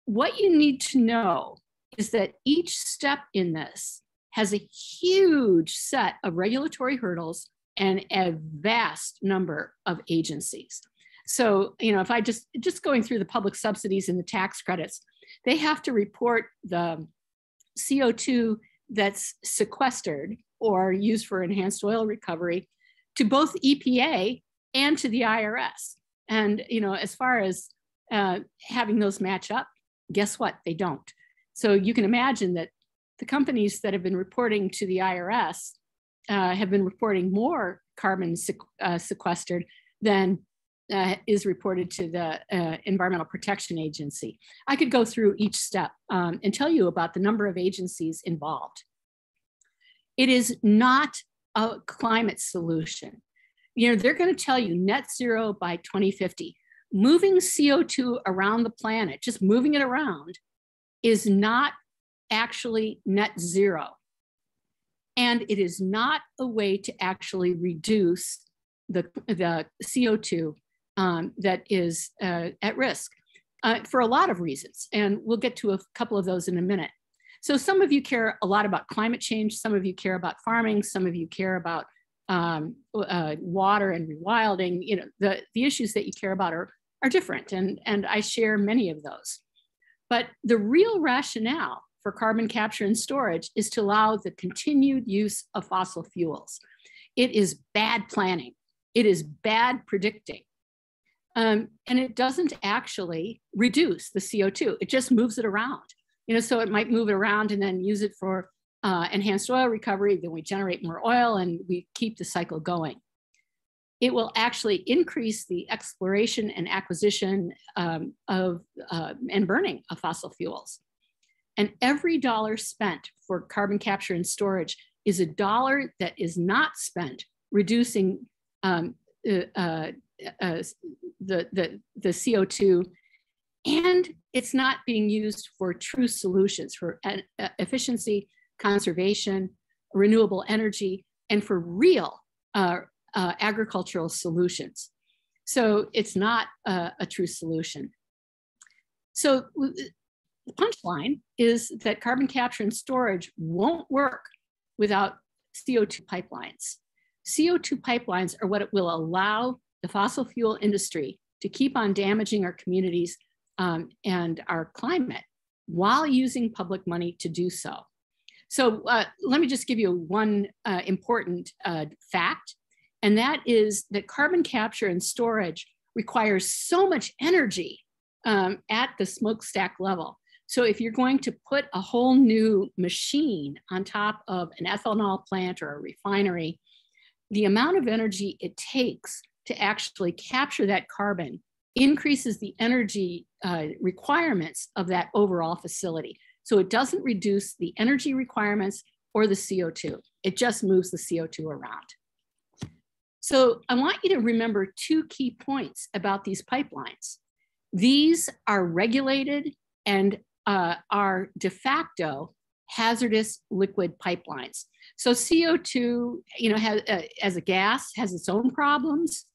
What you need to know is that each step in this has a huge set of regulatory hurdles and a vast number of agencies. So, you know, if I just going through the public subsidies and the tax credits, they have to report the CO2 that's sequestered or used for enhanced oil recovery to both EPA and to the IRS. And, you know, as far as having those match up, guess what? They don't. So you can imagine that the companies that have been reporting to the IRS have been reporting more carbon sequestered than is reported to the Environmental Protection Agency. I could go through each step and tell you about the number of agencies involved. It is not a climate solution. You know, they're going to tell you net zero by 2050. Moving CO2 around the planet, just moving it around, is not actually net zero. And it is not a way to actually reduce the CO2 that is at risk for a lot of reasons. And we'll get to a couple of those in a minute. So some of you care a lot about climate change. Some of you care about farming. Some of you care about water and rewilding. You know, the issues that you care about are different. And I share many of those. But the real rationale for carbon capture and storage is to allow the continued use of fossil fuels. It is bad planning. It is bad predicting. And it doesn't actually reduce the CO2. It just moves it around. You know, so it might move it around and then use it for enhanced oil recovery. Then we generate more oil and we keep the cycle going. it will actually increase the exploration and acquisition and burning of fossil fuels. And every dollar spent for carbon capture and storage is a dollar that is not spent reducing the CO2, and it's not being used for true solutions for efficiency, conservation, renewable energy, and for real agricultural solutions. So it's not a true solution. So the punchline is that carbon capture and storage won't work without CO2 pipelines. CO2 pipelines are what will allow the fossil fuel industry to keep on damaging our communities and our climate while using public money to do so. So let me just give you one important fact, and that is that carbon capture and storage requires so much energy at the smokestack level. So if you're going to put a whole new machine on top of an ethanol plant or a refinery, the amount of energy it takes to actually capture that carbon increases the energy requirements of that overall facility. So it doesn't reduce the energy requirements or the CO2. It just moves the CO2 around. So I want you to remember two key points about these pipelines. These are regulated and are de facto hazardous liquid pipelines. So CO2, as a gas, has its own problems,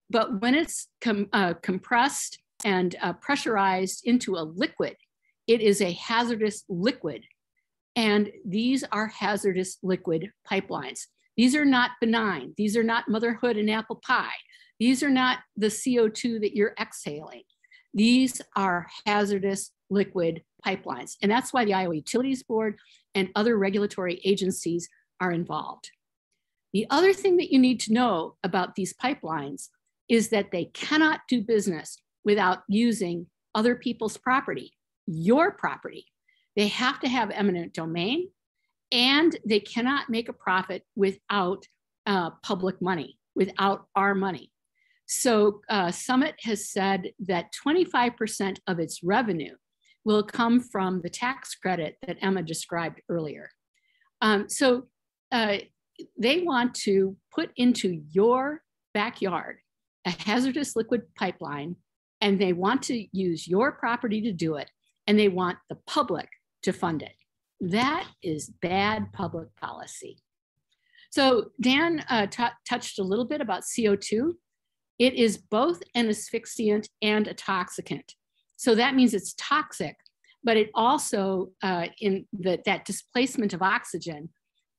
but when it's compressed and pressurized into a liquid, it is a hazardous liquid. And these are hazardous liquid pipelines. These are not benign. These are not motherhood and apple pie. These are not the CO2 that you're exhaling. These are hazardous liquid pipelines. And that's why the Iowa Utilities Board and other regulatory agencies are involved. The other thing that you need to know about these pipelines is that they cannot do business without using other people's property, your property. They have to have eminent domain, and they cannot make a profit without public money, without our money. So Summit has said that 25% of its revenue will come from the tax credit that Emma described earlier. So they want to put into your backyard a hazardous liquid pipeline, and they want to use your property to do it, and they want the public to fund it. That is bad public policy. So Dan touched a little bit about CO2. It is both an asphyxiant and a toxicant. So that means it's toxic, but it also, that displacement of oxygen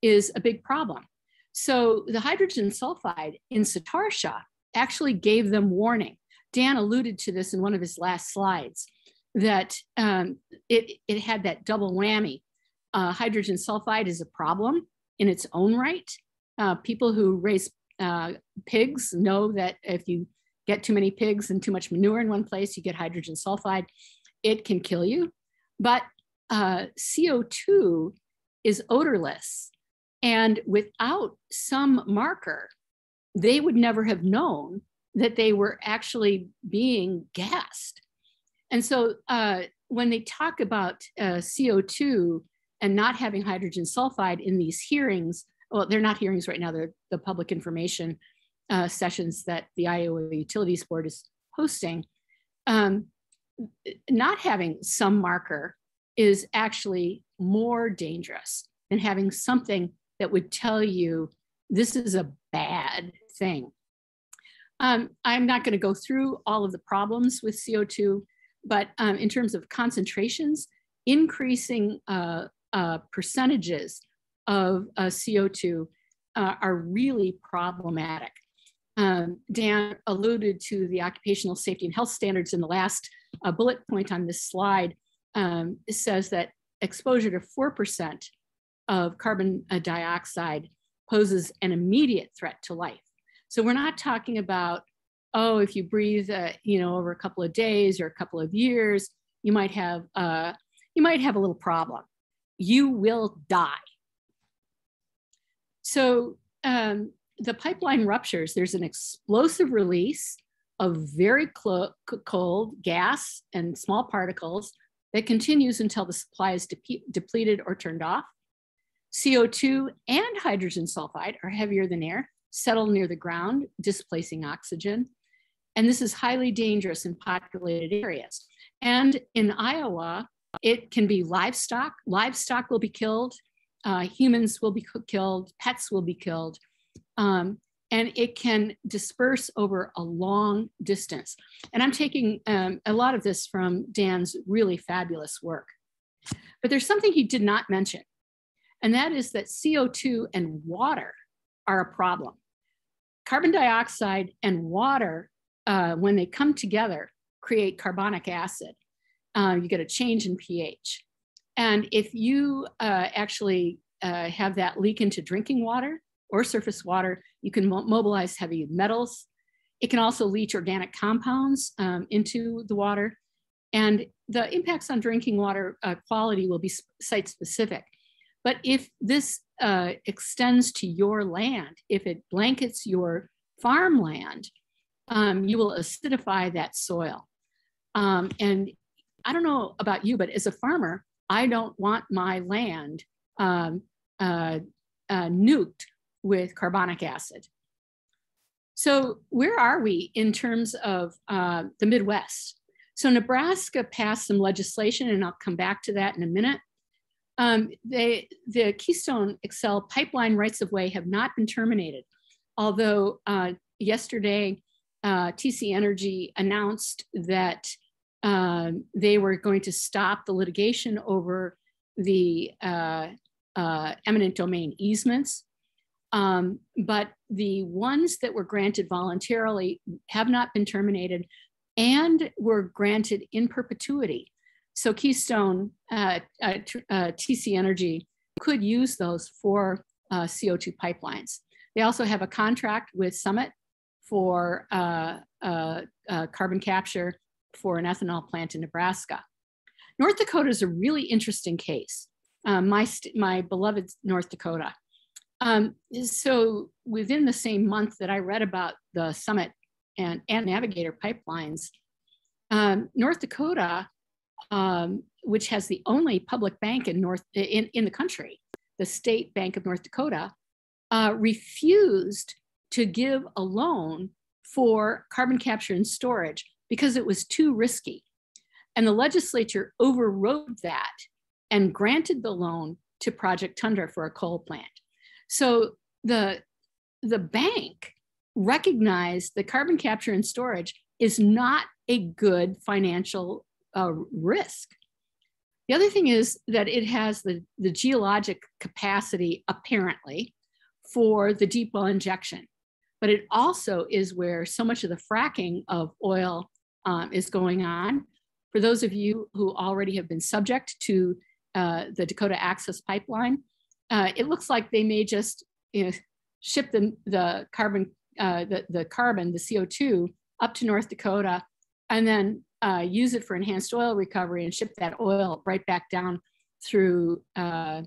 is a big problem. So the hydrogen sulfide in Satartia actually gave them warning. Dan alluded to this in one of his last slides, that it had that double whammy. Hydrogen sulfide is a problem in its own right. People who raise pigs know that if you get too many pigs and too much manure in one place, you get hydrogen sulfide. It can kill you. But CO2 is odorless. And without some marker, they would never have known that they were actually being gassed. And so when they talk about CO2 and not having hydrogen sulfide in these hearings, well, they're not hearings right now, they're the public information sessions that the Iowa Utilities Board is hosting. Not having some marker is actually more dangerous than having something that would tell you this is a bad thing. I'm not going to go through all of the problems with CO2, but in terms of concentrations, increasing percentages of CO2 are really problematic. Dan alluded to the occupational safety and health standards in the last bullet point on this slide. It says that exposure to 4% of carbon dioxide poses an immediate threat to life. So we're not talking about, oh, if you breathe, over a couple of days or a couple of years, you might have a little problem. You will die. So the pipeline ruptures, there's an explosive release of very cold gas and small particles that continues until the supply is depleted or turned off. CO2 and hydrogen sulfide are heavier than air, settle near the ground, displacing oxygen. And this is highly dangerous in populated areas. And in Iowa, it can be livestock. Livestock will be killed. Humans will be killed. Pets will be killed. And it can disperse over a long distance. And I'm taking a lot of this from Dan's really fabulous work. But there's something he did not mention, and that is that CO2 and water are a problem. Carbon dioxide and water, when they come together, create carbonic acid. You get a change in pH. And if you actually have that leak into drinking water or surface water, you can mobilize heavy metals. It can also leach organic compounds into the water. And the impacts on drinking water quality will be site specific. But if this extends to your land, if it blankets your farmland, you will acidify that soil. And I don't know about you, but as a farmer, I don't want my land nuked with carbonic acid. So where are we in terms of the Midwest? So Nebraska passed some legislation, and I'll come back to that in a minute. The Keystone XL pipeline rights of way have not been terminated, although yesterday TC Energy announced that they were going to stop the litigation over the eminent domain easements. But the ones that were granted voluntarily have not been terminated and were granted in perpetuity. So Keystone, TC Energy could use those for CO2 pipelines. They also have a contract with Summit for carbon capture for an ethanol plant in Nebraska. North Dakota is a really interesting case. My beloved North Dakota. So within the same month that I read about the Summit and Navigator pipelines, North Dakota, which has the only public bank in the country, the State Bank of North Dakota, refused to give a loan for carbon capture and storage because it was too risky. And the legislature overrode that and granted the loan to Project Tundra for a coal plant. So the bank recognized that carbon capture and storage is not a good financial risk. The other thing is that it has the geologic capacity, apparently, for the deep well injection. But it also is where so much of the fracking of oil is going on. For those of you who already have been subject to the Dakota Access Pipeline, it looks like they may just ship the carbon, the CO2 up to North Dakota and then use it for enhanced oil recovery and ship that oil right back down through the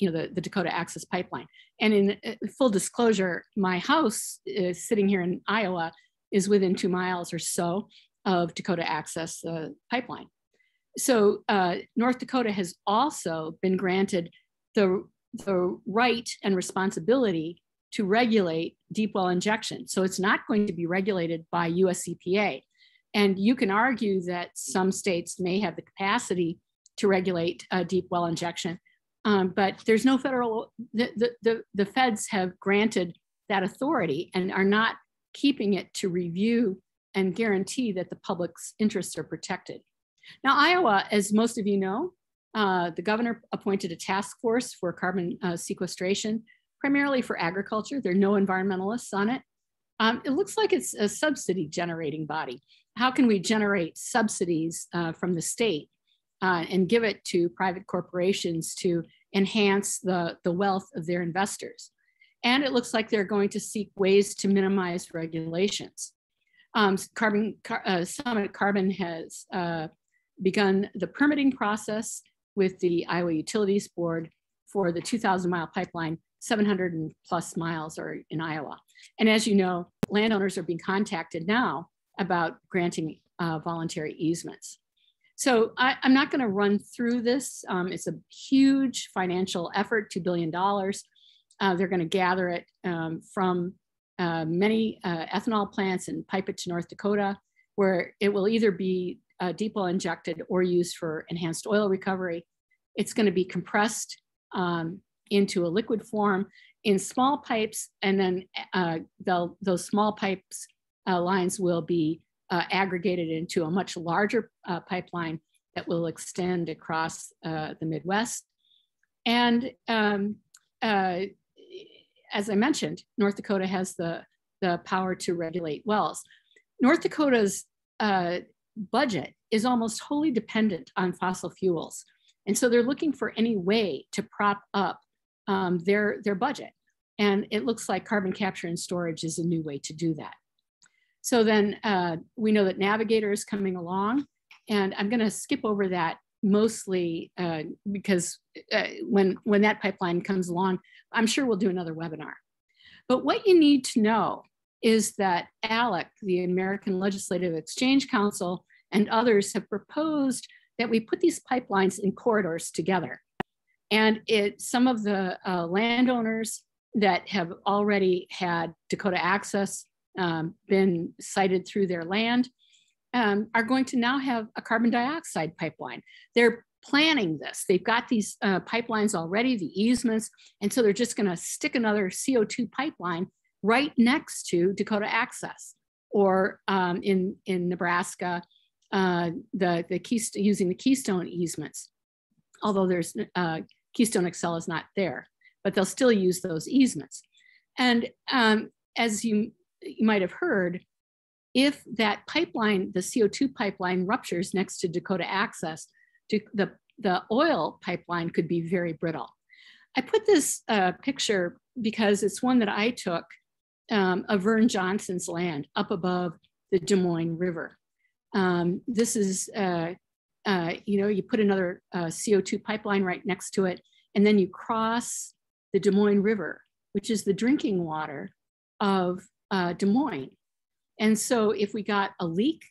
Dakota Access Pipeline. And in full disclosure, my house is sitting here in Iowa is within 2 miles or so of Dakota Access Pipeline. So North Dakota has also been granted the right and responsibility to regulate deep well injection. So it's not going to be regulated by US EPA. And you can argue that some states may have the capacity to regulate deep well injection, but there's no federal, the feds have granted that authority and are not keeping it to review and guarantee that the public's interests are protected. Now, Iowa, as most of you know, the governor appointed a task force for carbon sequestration, primarily for agriculture. There are no environmentalists on it. It looks like it's a subsidy generating body. How can we generate subsidies from the state and give it to private corporations to enhance the wealth of their investors? And it looks like they're going to seek ways to minimize regulations. Summit Carbon has begun the permitting process with the Iowa Utilities Board for the 2,000-mile pipeline 700 and plus miles are in Iowa. And as you know, landowners are being contacted now about granting voluntary easements. So I'm not going to run through this. It's a huge financial effort, $2 billion. They're going to gather it from many ethanol plants and pipe it to North Dakota, where it will either be deep well injected or used for enhanced oil recovery. It's going to be compressed into a liquid form in small pipes, and then those small pipes lines will be aggregated into a much larger pipeline that will extend across the Midwest. And as I mentioned, North Dakota has the power to regulate wells. North Dakota's budget is almost wholly dependent on fossil fuels. And so they're looking for any way to prop up their budget. And it looks like carbon capture and storage is a new way to do that. So then we know that Navigator is coming along, and I'm gonna skip over that mostly because when that pipeline comes along, I'm sure we'll do another webinar. But what you need to know is that ALEC, the American Legislative Exchange Council, and others have proposed that we put these pipelines in corridors together. And some of the landowners that have already had Dakota Access been cited through their land are going to now have a carbon dioxide pipeline. They're planning this. They've got these pipelines already, the easements, and so they're just going to stick another CO2 pipeline right next to Dakota Access, or in Nebraska, using the Keystone easements. Although there's Keystone XL is not there, but they'll still use those easements. And as you might have heard, if that pipeline, the CO2 pipeline, ruptures next to Dakota Access, the oil pipeline could be very brittle. I put this picture because it's one that I took of Vern Johnson's land up above the Des Moines River. This is, you put another CO2 pipeline right next to it, and then you cross the Des Moines River, which is the drinking water of Des Moines. And so if we got a leak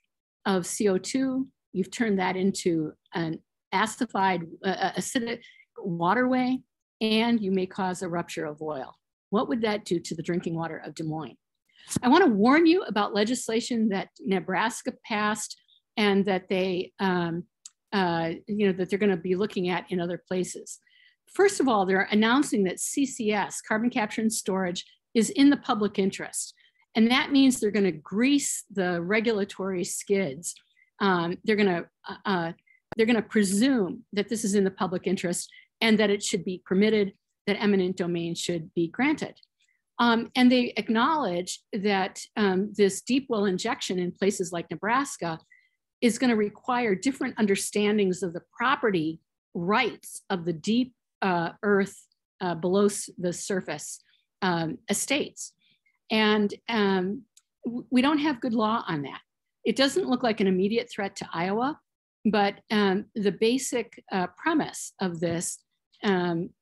of CO2, you've turned that into an acidic waterway, and you may cause a rupture of oil. What would that do to the drinking water of Des Moines? I want to warn you about legislation that Nebraska passed and that they, that they're going to be looking at in other places. First of all, they're announcing that CCS, carbon capture and storage, is in the public interest. And that means they're going to grease the regulatory skids. They're going to presume that this is in the public interest and that it should be permitted, that eminent domain should be granted. And they acknowledge that this deep well injection in places like Nebraska is going to require different understandings of the property rights of the deep earth below the surface estates. And we don't have good law on that. It doesn't look like an immediate threat to Iowa, but the basic premise of this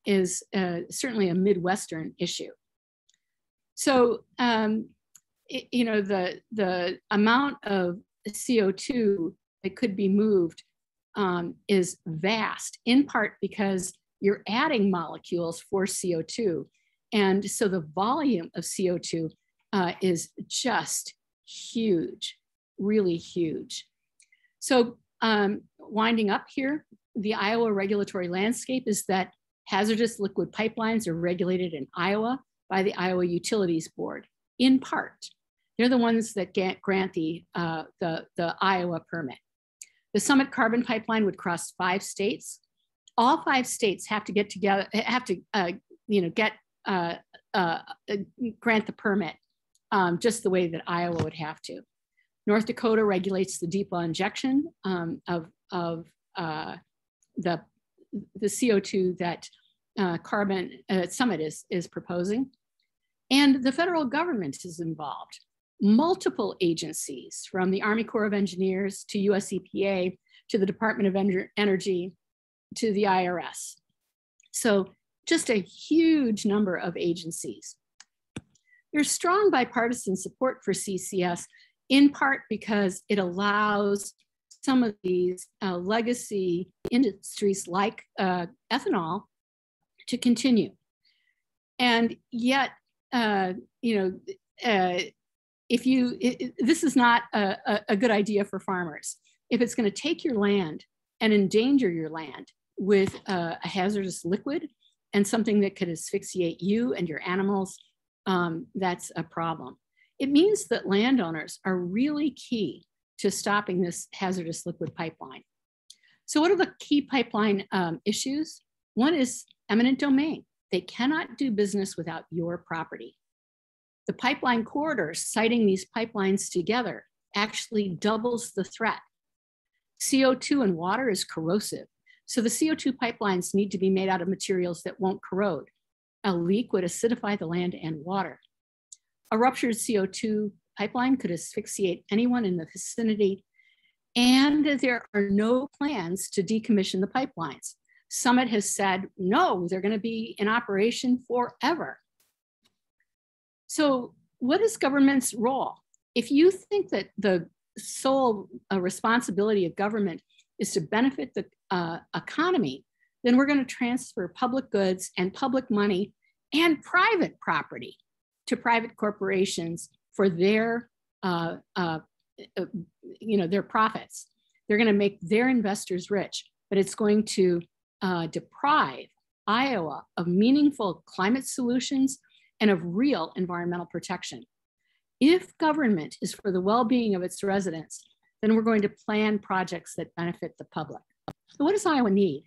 is certainly a Midwestern issue. So, the amount of CO2 that could be moved is vast, in part because you're adding molecules for CO2. And so the volume of CO2 is just huge, really huge. So winding up here, the Iowa regulatory landscape is that hazardous liquid pipelines are regulated in Iowa by the Iowa Utilities Board, in part. They're the ones that grant the Iowa permit. The Summit Carbon Pipeline would cross 5 states. All 5 states have to get together, have to grant the permit just the way that Iowa would have to. North Dakota regulates the deep well injection of the CO2 that Summit is proposing. And the federal government is involved. Multiple agencies, from the Army Corps of Engineers to US EPA to the Department of Energy to the IRS. So just a huge number of agencies. There's strong bipartisan support for CCS, in part because it allows some of these legacy industries like ethanol to continue. And yet, this is not a good idea for farmers. If it's going to take your land and endanger your land with a hazardous liquid and something that could asphyxiate you and your animals, that's a problem. It means that landowners are really key to stopping this hazardous liquid pipeline. So what are the key pipeline issues? One is eminent domain. They cannot do business without your property. The pipeline corridors siting these pipelines together actually doubles the threat. CO2 in water is corrosive. So the CO2 pipelines need to be made out of materials that won't corrode. A leak would acidify the land and water. A ruptured CO2 pipeline could asphyxiate anyone in the vicinity, and there are no plans to decommission the pipelines. Summit has said, no, they're going to be in operation forever. So what is government's role? If you think that the sole responsibility of government is to benefit the economy, then we're going to transfer public goods and public money and private property to private corporations for their their profits. They're going to make their investors rich, but it's going to deprive Iowa of meaningful climate solutions and of real environmental protection. If government is for the well-being of its residents, then we're going to plan projects that benefit the public. So what does Iowa need?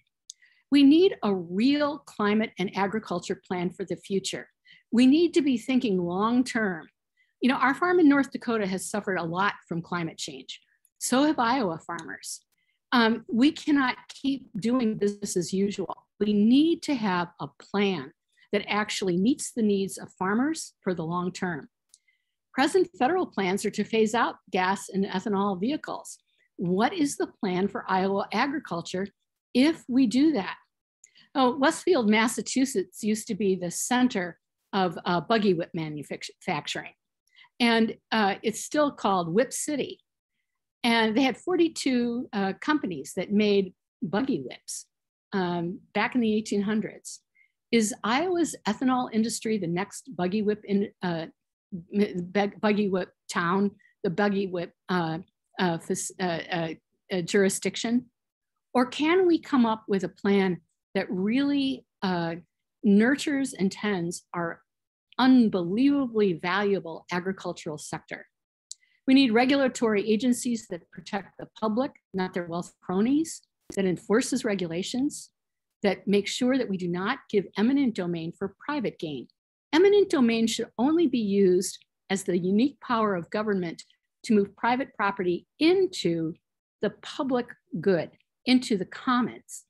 We need a real climate and agriculture plan for the future. We need to be thinking long-term. You know, our farm in North Dakota has suffered a lot from climate change. So have Iowa farmers. We cannot keep doing business as usual. We need to have a plan that actually meets the needs of farmers for the long term. Present federal plans are to phase out gas and ethanol vehicles. What is the plan for Iowa agriculture if we do that? Oh, Westfield, Massachusetts used to be the center of buggy whip manufacturing. And it's still called Whip City. And they had 42 companies that made buggy whips back in the 1800s. Is Iowa's ethanol industry the next buggy whip town, the buggy whip jurisdiction? Or can we come up with a plan that really nurtures and tends our unbelievably valuable agricultural sector? We need regulatory agencies that protect the public, not their wealth cronies, that enforces regulations, that make sure that we do not give eminent domain for private gain. Eminent domain should only be used as the unique power of government to move private property into the public good, into the commons.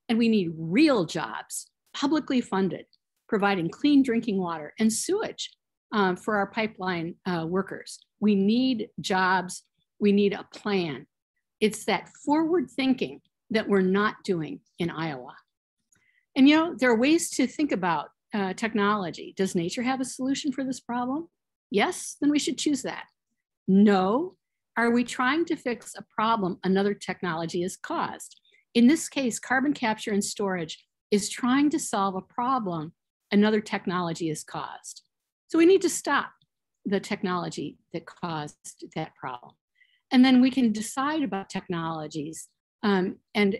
And we need real jobs, publicly funded, providing clean drinking water and sewage for our pipeline workers. We need jobs, we need a plan. It's that forward thinking that we're not doing in Iowa. And you know, there are ways to think about technology. Does nature have a solution for this problem? Yes, then we should choose that. No, are we trying to fix a problem another technology has caused? In this case, carbon capture and storage is trying to solve a problem another technology has caused. So we need to stop the technology that caused that problem. And then we can decide about technologies and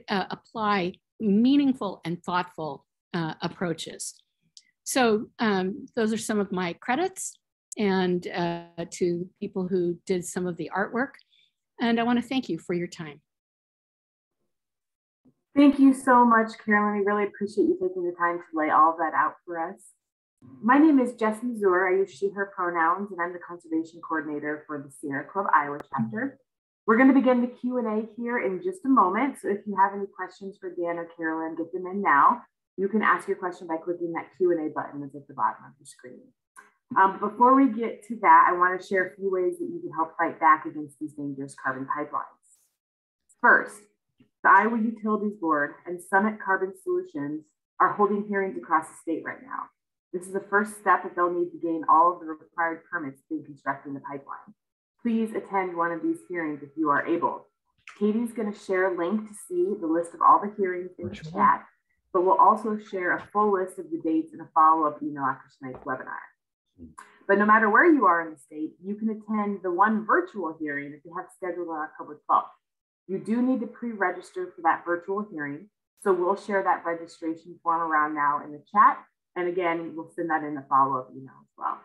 apply meaningful and thoughtful approaches. So those are some of my credits and to people who did some of the artwork. And I want to thank you for your time. Thank you so much, Carolyn. We really appreciate you taking the time to lay all of that out for us. My name is Jessie Zur. I use she, her pronouns, and I'm the conservation coordinator for the Sierra Club Iowa chapter. We're going to begin the Q&A here in just a moment. So if you have any questions for Dan or Carolyn, get them in now. You can ask your question by clicking that Q&A button that's at the bottom of your screen. Before we get to that, I want to share a few ways that you can help fight back against these dangerous carbon pipelines. First, the Iowa Utilities Board and Summit Carbon Solutions are holding hearings across the state right now. This is the first step that they'll need to gain all of the required permits to begin constructing the pipeline. Please attend one of these hearings if you are able. Katie's going to share a link to see the list of all the hearings in the chat, but we'll also share a full list of the dates in a follow-up email after tonight's webinar. But no matter where you are in the state, you can attend the one virtual hearing that you have scheduled on October 12th. You do need to pre-register for that virtual hearing, so we'll share that registration form around now in the chat. And again, we'll send that in the follow-up email as well.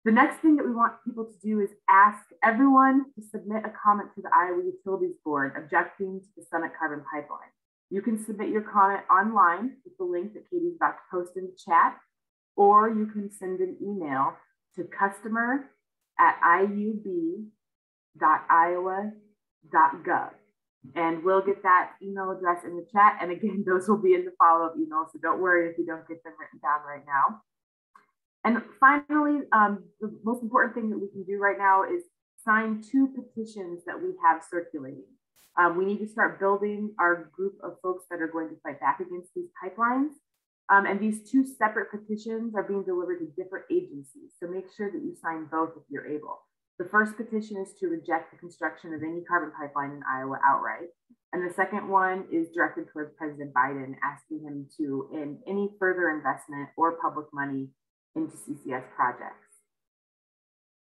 The next thing that we want people to do is ask everyone to submit a comment to the Iowa Utilities Board objecting to the Summit Carbon Pipeline. You can submit your comment online with the link that Katie's about to post in the chat, or you can send an email to customer@iub.iowa.gov. And we'll get that email address in the chat. And again, those will be in the follow-up email, so don't worry if you don't get them written down right now. And finally, the most important thing that we can do right now is sign 2 petitions that we have circulating. We need to start building our group of folks that are going to fight back against these pipelines. And these 2 separate petitions are being delivered to different agencies. So make sure that you sign both if you're able. The first petition is to reject the construction of any carbon pipeline in Iowa outright. And the second one is directed towards President Biden, asking him to end any further investment or public money into CCS projects.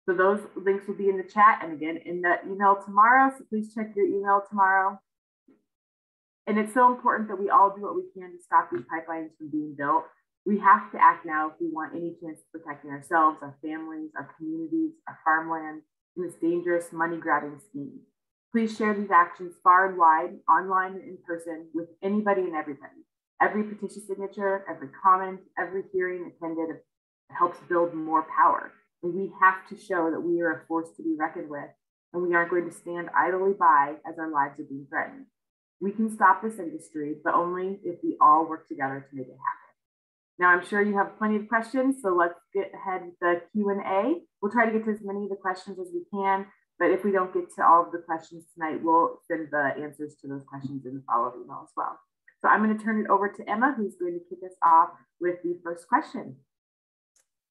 So those links will be in the chat and again in the email tomorrow. So please check your email tomorrow. And it's so important that we all do what we can to stop these pipelines from being built. We have to act now if we want any chance of protecting ourselves, our families, our communities, our farmland in this dangerous money-grabbing scheme. Please share these actions far and wide, online and in person, with anybody and everybody. Every petition signature, every comment, every hearing attended helps build more power. And we have to show that we are a force to be reckoned with, and we aren't going to stand idly by as our lives are being threatened. We can stop this industry, but only if we all work together to make it happen. Now, I'm sure you have plenty of questions, so let's get ahead with the Q&A. We'll try to get to as many of the questions as we can, but if we don't get to all of the questions tonight, we'll send the answers to those questions in the follow-up email as well. So I'm going to turn it over to Emma, who's going to kick us off with the first question.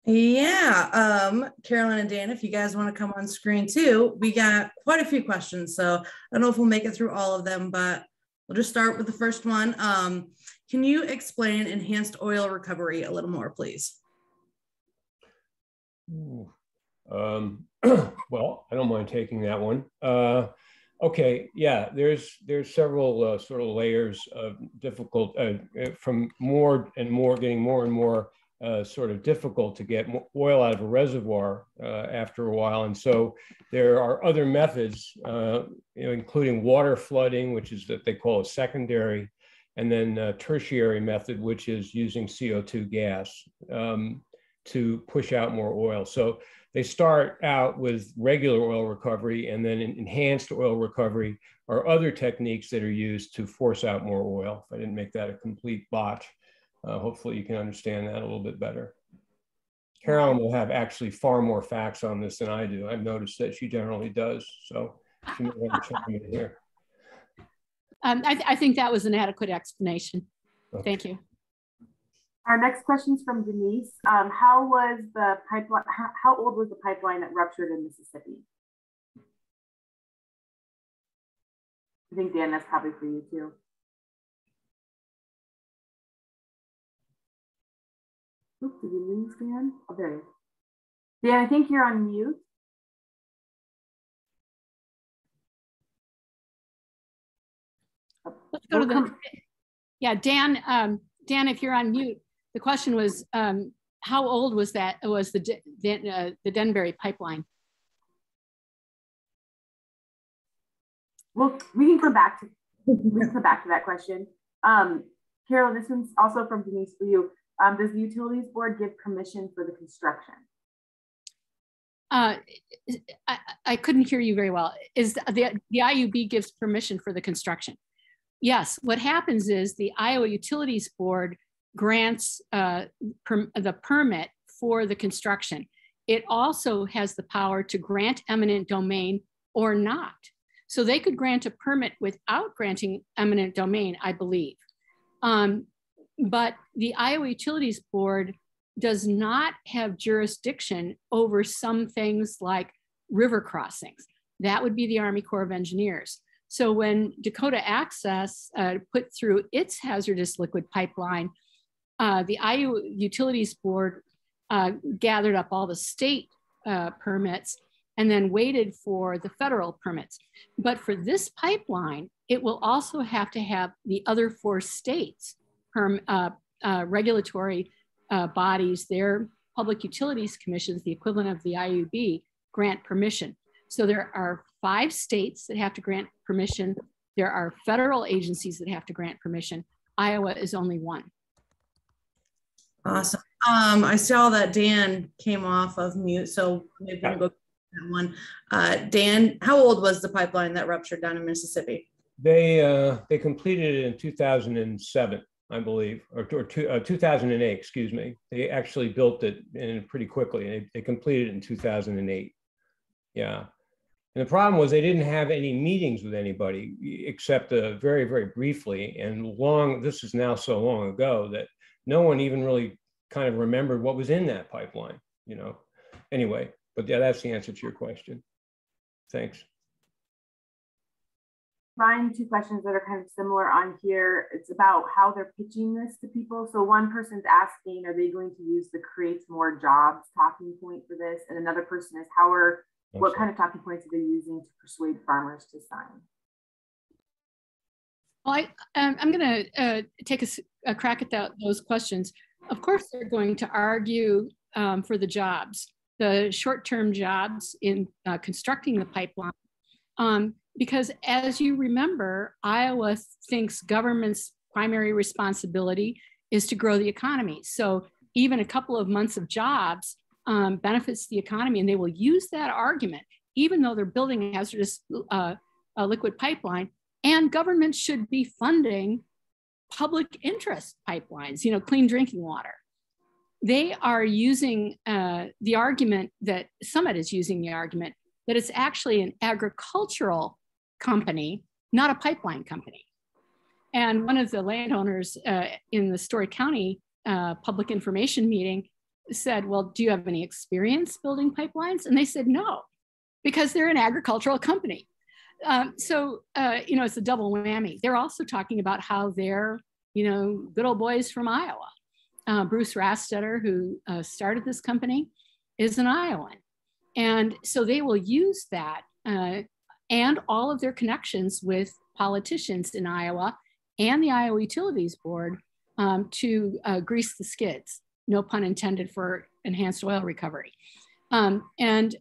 Yeah, Carolyn and Dan, if you guys want to come on screen too, we got quite a few questions. So I don't know if we'll make it through all of them, but we'll just start with the first one. Can you explain enhanced oil recovery a little more, please? Well, I don't mind taking that one. Okay, yeah, there's several sort of layers of difficult, from more and more, getting more and more sort of difficult to get oil out of a reservoir after a while. And so there are other methods, including water flooding, which is that they call a secondary, and then a tertiary method, which is using CO2 gas to push out more oil. So they start out with regular oil recovery, and then enhanced oil recovery are other techniques that are used to force out more oil. If I didn't make that a complete botch, hopefully you can understand that a little bit better. Carolyn will have actually far more facts on this than I do. I've noticed that she generally does, so she may want to chime in here. I think that was an adequate explanation. Okay. Thank you. Our next question is from Denise. How was the pipeline? How old was the pipeline that ruptured in Mississippi? I think Dan, that's probably for you too. Oops, did we lose Dan? Oh, there he is. Dan, I think you're on mute. Let's go to the, yeah, Dan, Dan, if you're on mute, the question was, how old was that? It was the Denbury pipeline. Well, we can come back to that question. Carol, this one's also from Denise for you. Does the Utilities Board give permission for the construction? I couldn't hear you very well. Is the IUB gives permission for the construction? Yes, what happens is the Iowa Utilities Board grants the permit for the construction. It also has the power to grant eminent domain or not. So they could grant a permit without granting eminent domain, I believe. But the Iowa Utilities Board does not have jurisdiction over some things like river crossings. That would be the Army Corps of Engineers. So when Dakota Access put through its hazardous liquid pipeline, the Iowa Utilities Board gathered up all the state permits and then waited for the federal permits. But for this pipeline, it will also have to have the other 4 states regulatory bodies, their public utilities commissions, the equivalent of the IUB, grant permission. So there are 5 states that have to grant permission. There are federal agencies that have to grant permission. Iowa is only 1. Awesome. I saw that Dan came off of mute, so maybe we'll go to that one. Dan, how old was the pipeline that ruptured down in Mississippi? They completed it in 2007, I believe, or 2008, excuse me. They actually built it in pretty quickly. They completed it in 2008. Yeah. And the problem was they didn't have any meetings with anybody except very, very briefly. And this is now so long ago that no one even really kind of remembered what was in that pipeline, you know. Anyway, but yeah, that's the answer to your question. Thanks. Mine, 2 questions that are kind of similar on here. It's about how they're pitching this to people. So one person's asking, are they going to use the creates more jobs talking point for this? And another person is, what kind of talking points are they using to persuade farmers to sign? Well, I'm going to take a crack at those questions. Of course, they're going to argue for the jobs, the short-term jobs in constructing the pipeline. Because as you remember, Iowa thinks government's primary responsibility is to grow the economy. So even a couple of months of jobs benefits the economy, and they will use that argument, even though they're building a hazardous liquid pipeline, and government should be funding public interest pipelines, you know, clean drinking water. They are using the argument that Summit is using the argument that it's actually an agricultural company, not a pipeline company. And one of the landowners in the Story County public information meeting said, well, do you have any experience building pipelines? And they said, no, because they're an agricultural company. So, you know, it's a double whammy. They're also talking about how they're, you know, good old boys from Iowa. Bruce Rastetter, who started this company, is an Iowan. And so they will use that and all of their connections with politicians in Iowa and the Iowa Utilities Board to grease the skids, no pun intended, for enhanced oil recovery. And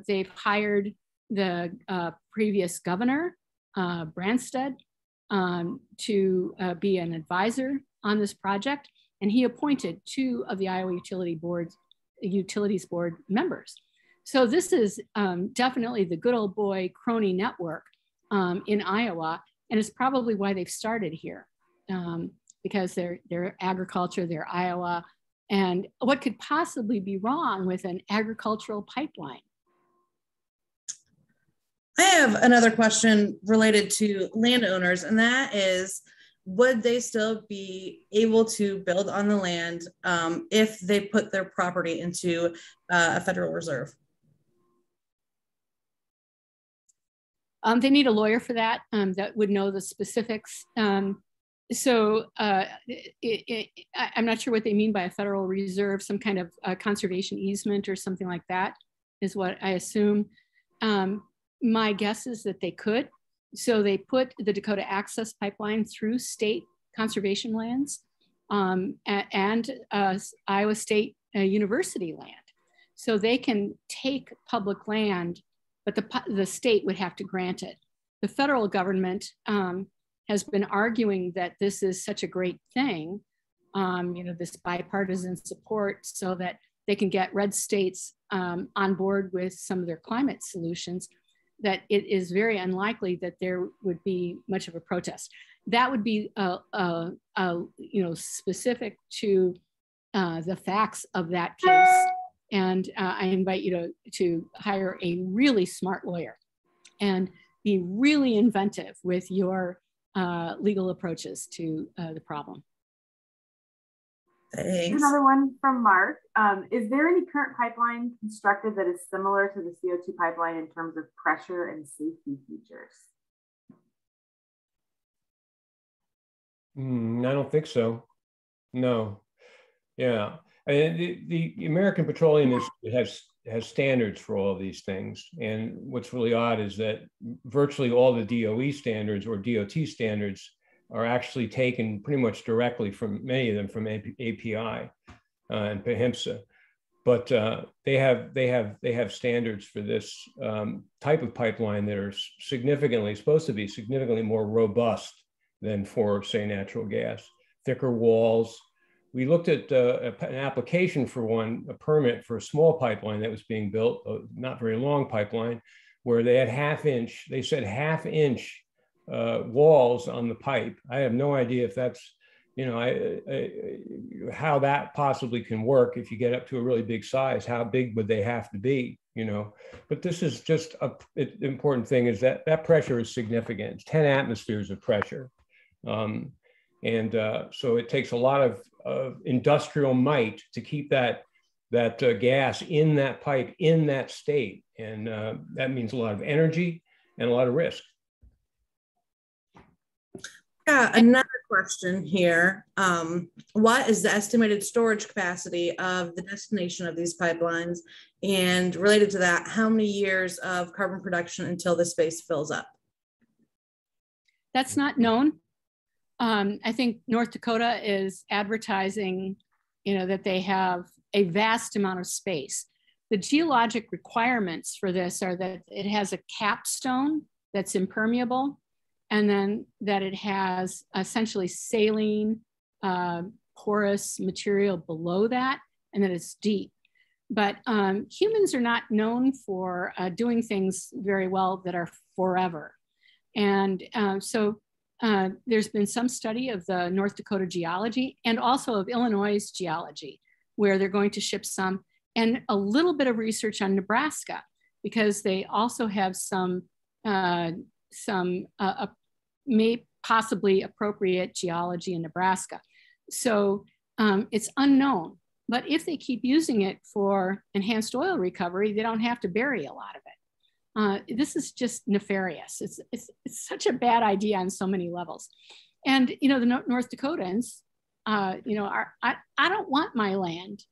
they've hired the previous governor, Branstad, to be an advisor on this project. And he appointed 2 of the Iowa Utilities Board members. So this is definitely the good old boy crony network in Iowa. And it's probably why they've started here, because they're agriculture, they're Iowa. And what could possibly be wrong with an agricultural pipeline? I have another question related to landowners, and that is, would they still be able to build on the land if they put their property into a federal reserve? They need a lawyer for that that would know the specifics. So I'm not sure what they mean by a federal reserve, some kind of conservation easement or something like that is what I assume. My guess is that they could. So they put the Dakota Access Pipeline through state conservation lands and Iowa State University land. So they can take public land, but the state would have to grant it. The federal government has been arguing that this is such a great thing, you know, this bipartisan support, so that they can get red states on board with some of their climate solutions, that it is very unlikely that there would be much of a protest. That would be you know, specific to the facts of that case. And I invite you to hire a really smart lawyer and be really inventive with your legal approaches to the problem. Thanks. Another one from Mark. Is there any current pipeline constructed that is similar to the CO2 pipeline in terms of pressure and safety features? I don't think so. No. Yeah. And the American Petroleum Institute has standards for all of these things. And what's really odd is that virtually all the DOE standards or DOT standards are actually taken pretty much directly from many of them from API and PHMSA. But they have standards for this type of pipeline that are supposed to be significantly more robust than for, say, natural gas. Thicker walls. We looked at an application for a permit for a small pipeline that was being built, a not very long pipeline, where they had half-inch walls on the pipe. I have no idea if that's, how that possibly can work if you get up to a really big size. How big would they have to be, But this is just the important thing is that pressure is significant. It's 10 atmospheres of pressure. So it takes a lot of industrial might to keep that gas in that pipe in that state. And that means a lot of energy and a lot of risk. Another question here. What is the estimated storage capacity of the destination of these pipelines? And related to that, how many years of carbon production until the space fills up? That's not known. I think North Dakota is advertising, that they have a vast amount of space. The geologic requirements for this are that it has a capstone that's impermeable, and then that it has essentially saline, porous material below that, and that it's deep. But humans are not known for doing things very well that are forever. And so there's been some study of the North Dakota geology and also of Illinois' geology, where they're going to ship some, and a little bit of research on Nebraska, because they also have some may possibly appropriate geology in Nebraska. So it's unknown, but if they keep using it for enhanced oil recovery, they don't have to bury a lot of it. This is just nefarious. It's such a bad idea on so many levels. And, the North Dakotans, I don't want my land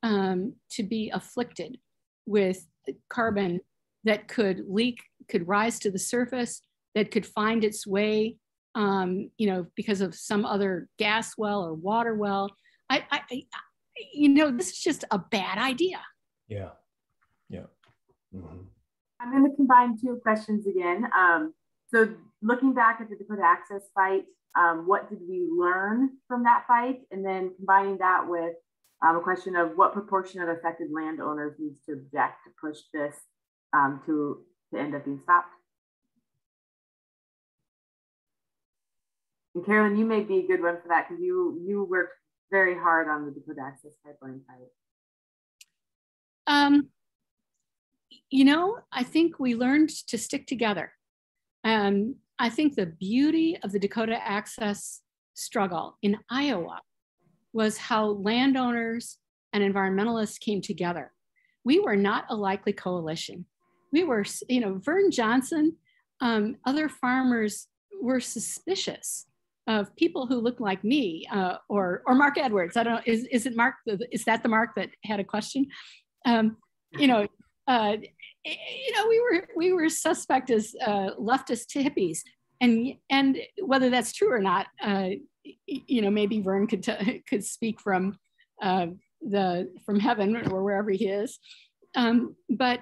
to be afflicted with carbon that could leak, could rise to the surface, that could find its way, because of some other gas well or water well. This is just a bad idea. Yeah. Mm-hmm. I'm going to combine two questions again. So looking back at the Dakota Access fight, what did we learn from that fight? And then combining that with a question of what proportion of affected landowners needs to object to push this to end up being stopped? And Carolyn, you may be a good one for that because you worked very hard on the Dakota Access Pipeline fight. I think we learned to stick together. I think the beauty of the Dakota Access struggle in Iowa was how landowners and environmentalists came together. We were not a likely coalition. We were, Vern Johnson, other farmers were suspicious of people who looked like me, or Mark Edwards. I don't know, is it Mark? Is that the Mark that had a question? We were suspect as leftist hippies, and whether that's true or not, maybe Vern could speak from heaven or wherever he is. But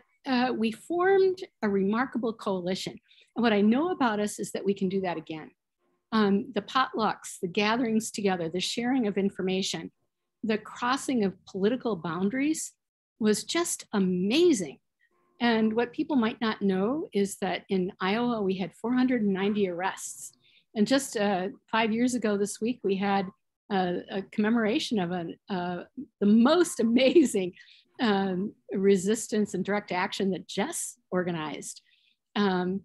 we formed a remarkable coalition, and what I know about us is that we can do that again. The potlucks, the gatherings together, the sharing of information, the crossing of political boundaries was just amazing. And what people might not know is that in Iowa, we had 490 arrests. And just 5 years ago this week, we had a commemoration of the most amazing resistance and direct action that Jess organized, abandoned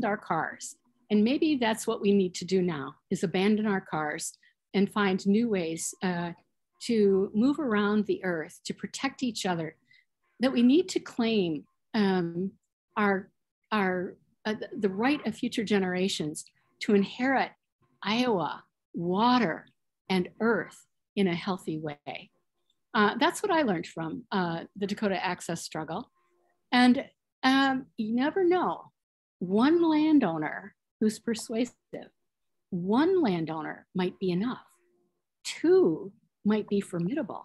our cars. And maybe that's what we need to do now, is abandon our cars and find new ways to move around the earth, to protect each other, that we need to claim the right of future generations to inherit Iowa, water, and earth in a healthy way. That's what I learned from the Dakota Access struggle. And you never know, one landowner who's persuasive, one landowner might be enough. 2 might be formidable.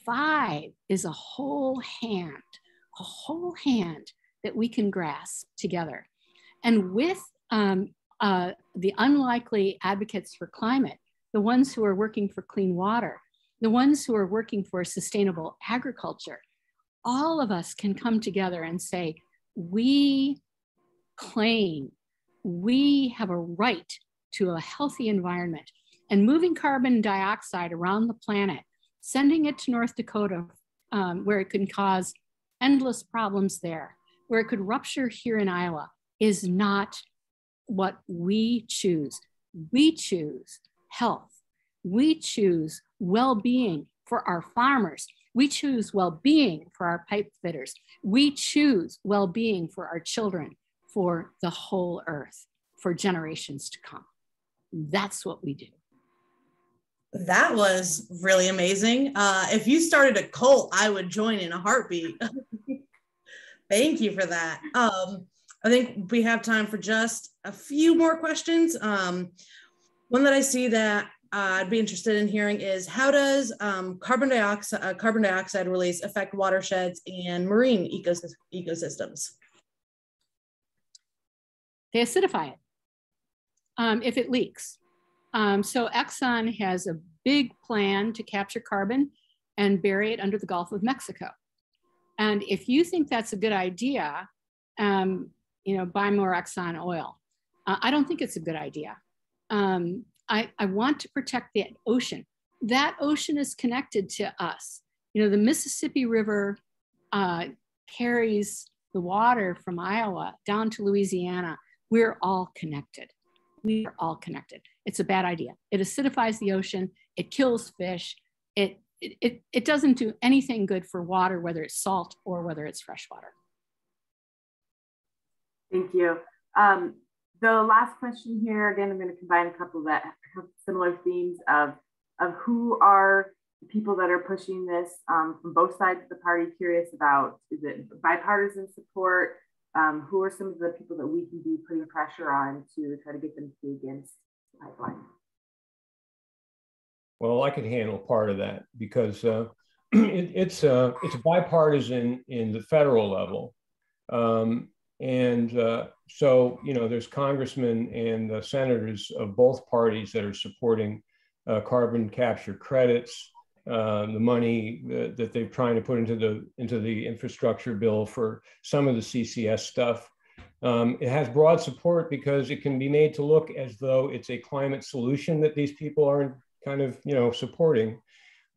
5 is a whole hand that we can grasp together. And with the unlikely advocates for climate, the ones who are working for clean water, the ones who are working for sustainable agriculture, all of us can come together and say, we claim, we have a right to a healthy environment. And moving carbon dioxide around the planet, sending it to North Dakota, where it can cause endless problems there, where it could rupture here in Iowa, is not what we choose. We choose health. We choose well-being for our farmers. We choose well-being for our pipe fitters. We choose well-being for our children, for the whole earth, for generations to come. That's what we do. That was really amazing. If you started a cult, I would join in a heartbeat. Thank you for that. I think we have time for just a few more questions. One that I see that I'd be interested in hearing is, how does carbon dioxide release affect watersheds and marine ecosystems? They acidify it if it leaks. So Exxon has a big plan to capture carbon and bury it under the Gulf of Mexico. And if you think that's a good idea, buy more Exxon oil. I don't think it's a good idea. I want to protect the ocean. That ocean is connected to us. The Mississippi River carries the water from Iowa down to Louisiana. We're all connected. We are all connected. It's a bad idea. It acidifies the ocean. It kills fish. It doesn't do anything good for water, whether it's salt or whether it's fresh water. Thank you. The last question here, again, I'm going to combine a couple that have similar themes of who are the people that are pushing this from both sides of the party. Curious about, is it bipartisan support? Who are some of the people that we can be putting pressure on to try to get them to be against the pipeline? Well, I could handle part of that because it's bipartisan in the federal level. So, there's congressmen and senators of both parties that are supporting carbon capture credits, the money that they're trying to put into the infrastructure bill for some of the CCS stuff. It has broad support because it can be made to look as though it's a climate solution that these people are kind of, supporting.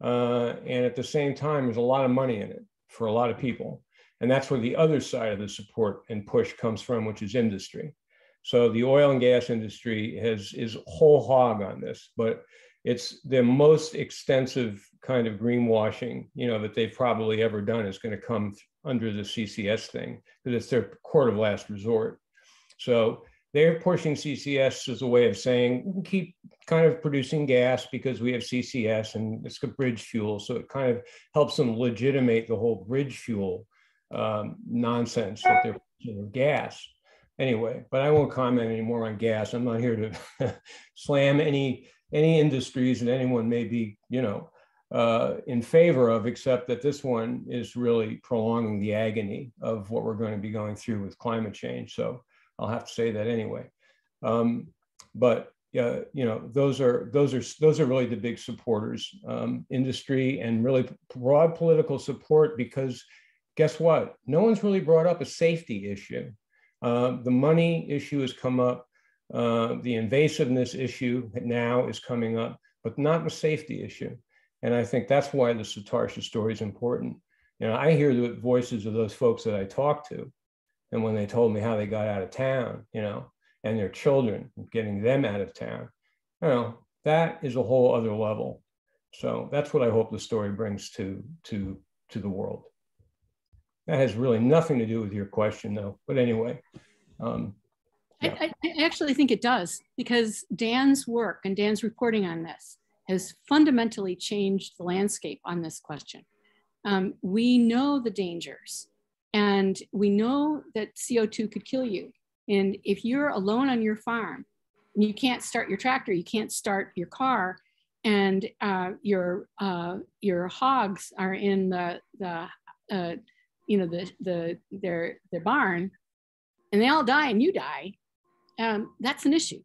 And at the same time, there's a lot of money in it for a lot of people. And that's where the other side of the support and push comes from, which is industry. So the oil and gas industry is whole hog on this, but it's the most extensive kind of greenwashing, that they've probably ever done is going to come under the CCS thing, because it's their court of last resort. So they're pushing CCS as a way of saying, we can keep kind of producing gas because we have CCS and it's a bridge fuel. So it kind of helps them legitimate the whole bridge fuel nonsense that they're pushing gas. Anyway, but I won't comment anymore on gas. I'm not here to slam any industries that anyone may be, in favor of, except that this one is really prolonging the agony of what we're going to be going through with climate change. So I'll have to say that anyway. But those are really the big supporters, industry, and really broad political support, because guess what? No one's really brought up a safety issue. The money issue has come up. The invasiveness issue now is coming up, but not the safety issue. And I think that's why the Satartia story is important. I hear the voices of those folks that I talk to. And when they told me how they got out of town, and their children, getting them out of town, that is a whole other level. So that's what I hope the story brings to the world. That has really nothing to do with your question, though. But anyway. Yeah. I actually think it does, because Dan's work and Dan's reporting on this has fundamentally changed the landscape on this question. We know the dangers, and we know that CO2 could kill you. And if you're alone on your farm and you can't start your tractor, you can't start your car, and your hogs are in their barn, and they all die and you die, that's an issue.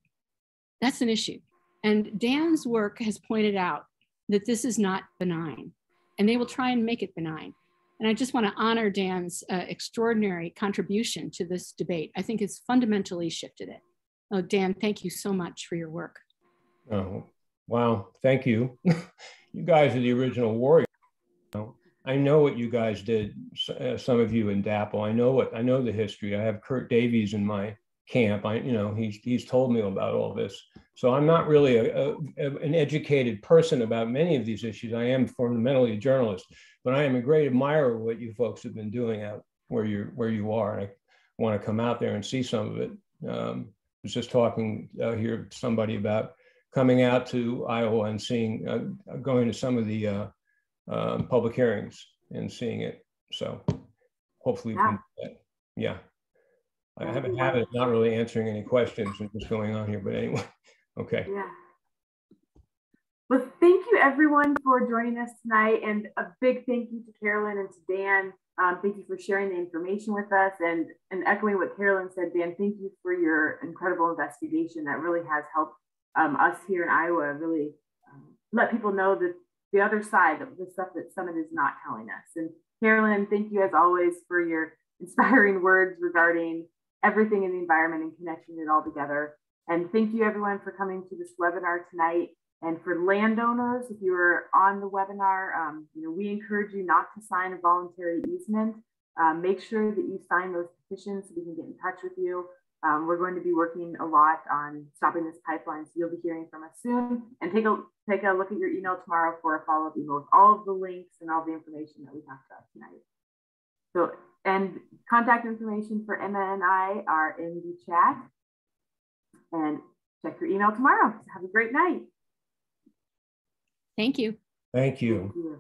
That's an issue. And Dan's work has pointed out that this is not benign, and they will try and make it benign. And I just want to honor Dan's extraordinary contribution to this debate. I think it's fundamentally shifted it. Oh, Dan, thank you so much for your work. Oh, wow, thank you. You guys are the original warriors. I know what you guys did, some of you in DAPL. I know the history. I have Kurt Davies in my camp. He's told me about all this. So I'm not really an educated person about many of these issues. I am fundamentally a journalist, but I am a great admirer of what you folks have been doing out where you are. And I want to come out there and see some of it. I was just talking here to somebody about coming out to Iowa and seeing, going to some of the public hearings and seeing it. So hopefully we can do that. Yeah. I have a habit of not really answering any questions and what's going on here, but anyway, okay. Yeah. Well, thank you everyone for joining us tonight, and a big thank you to Carolyn and to Dan. Thank you for sharing the information with us, and echoing what Carolyn said, Dan, thank you for your incredible investigation that really has helped us here in Iowa really let people know that the other side of the stuff that Summit is not telling us. And Carolyn, thank you as always for your inspiring words regarding everything in the environment and connecting it all together. And thank you everyone for coming to this webinar tonight. And for landowners, if you are on the webinar, we encourage you not to sign a voluntary easement. Make sure that you sign those petitions so we can get in touch with you. We're going to be working a lot on stopping this pipeline, so you'll be hearing from us soon. And take a look at your email tomorrow for a follow-up email with all of the links and all the information that we talked about tonight. So, and contact information for Emma and I are in the chat. And check your email tomorrow. Have a great night. Thank you. Thank you. Thank you.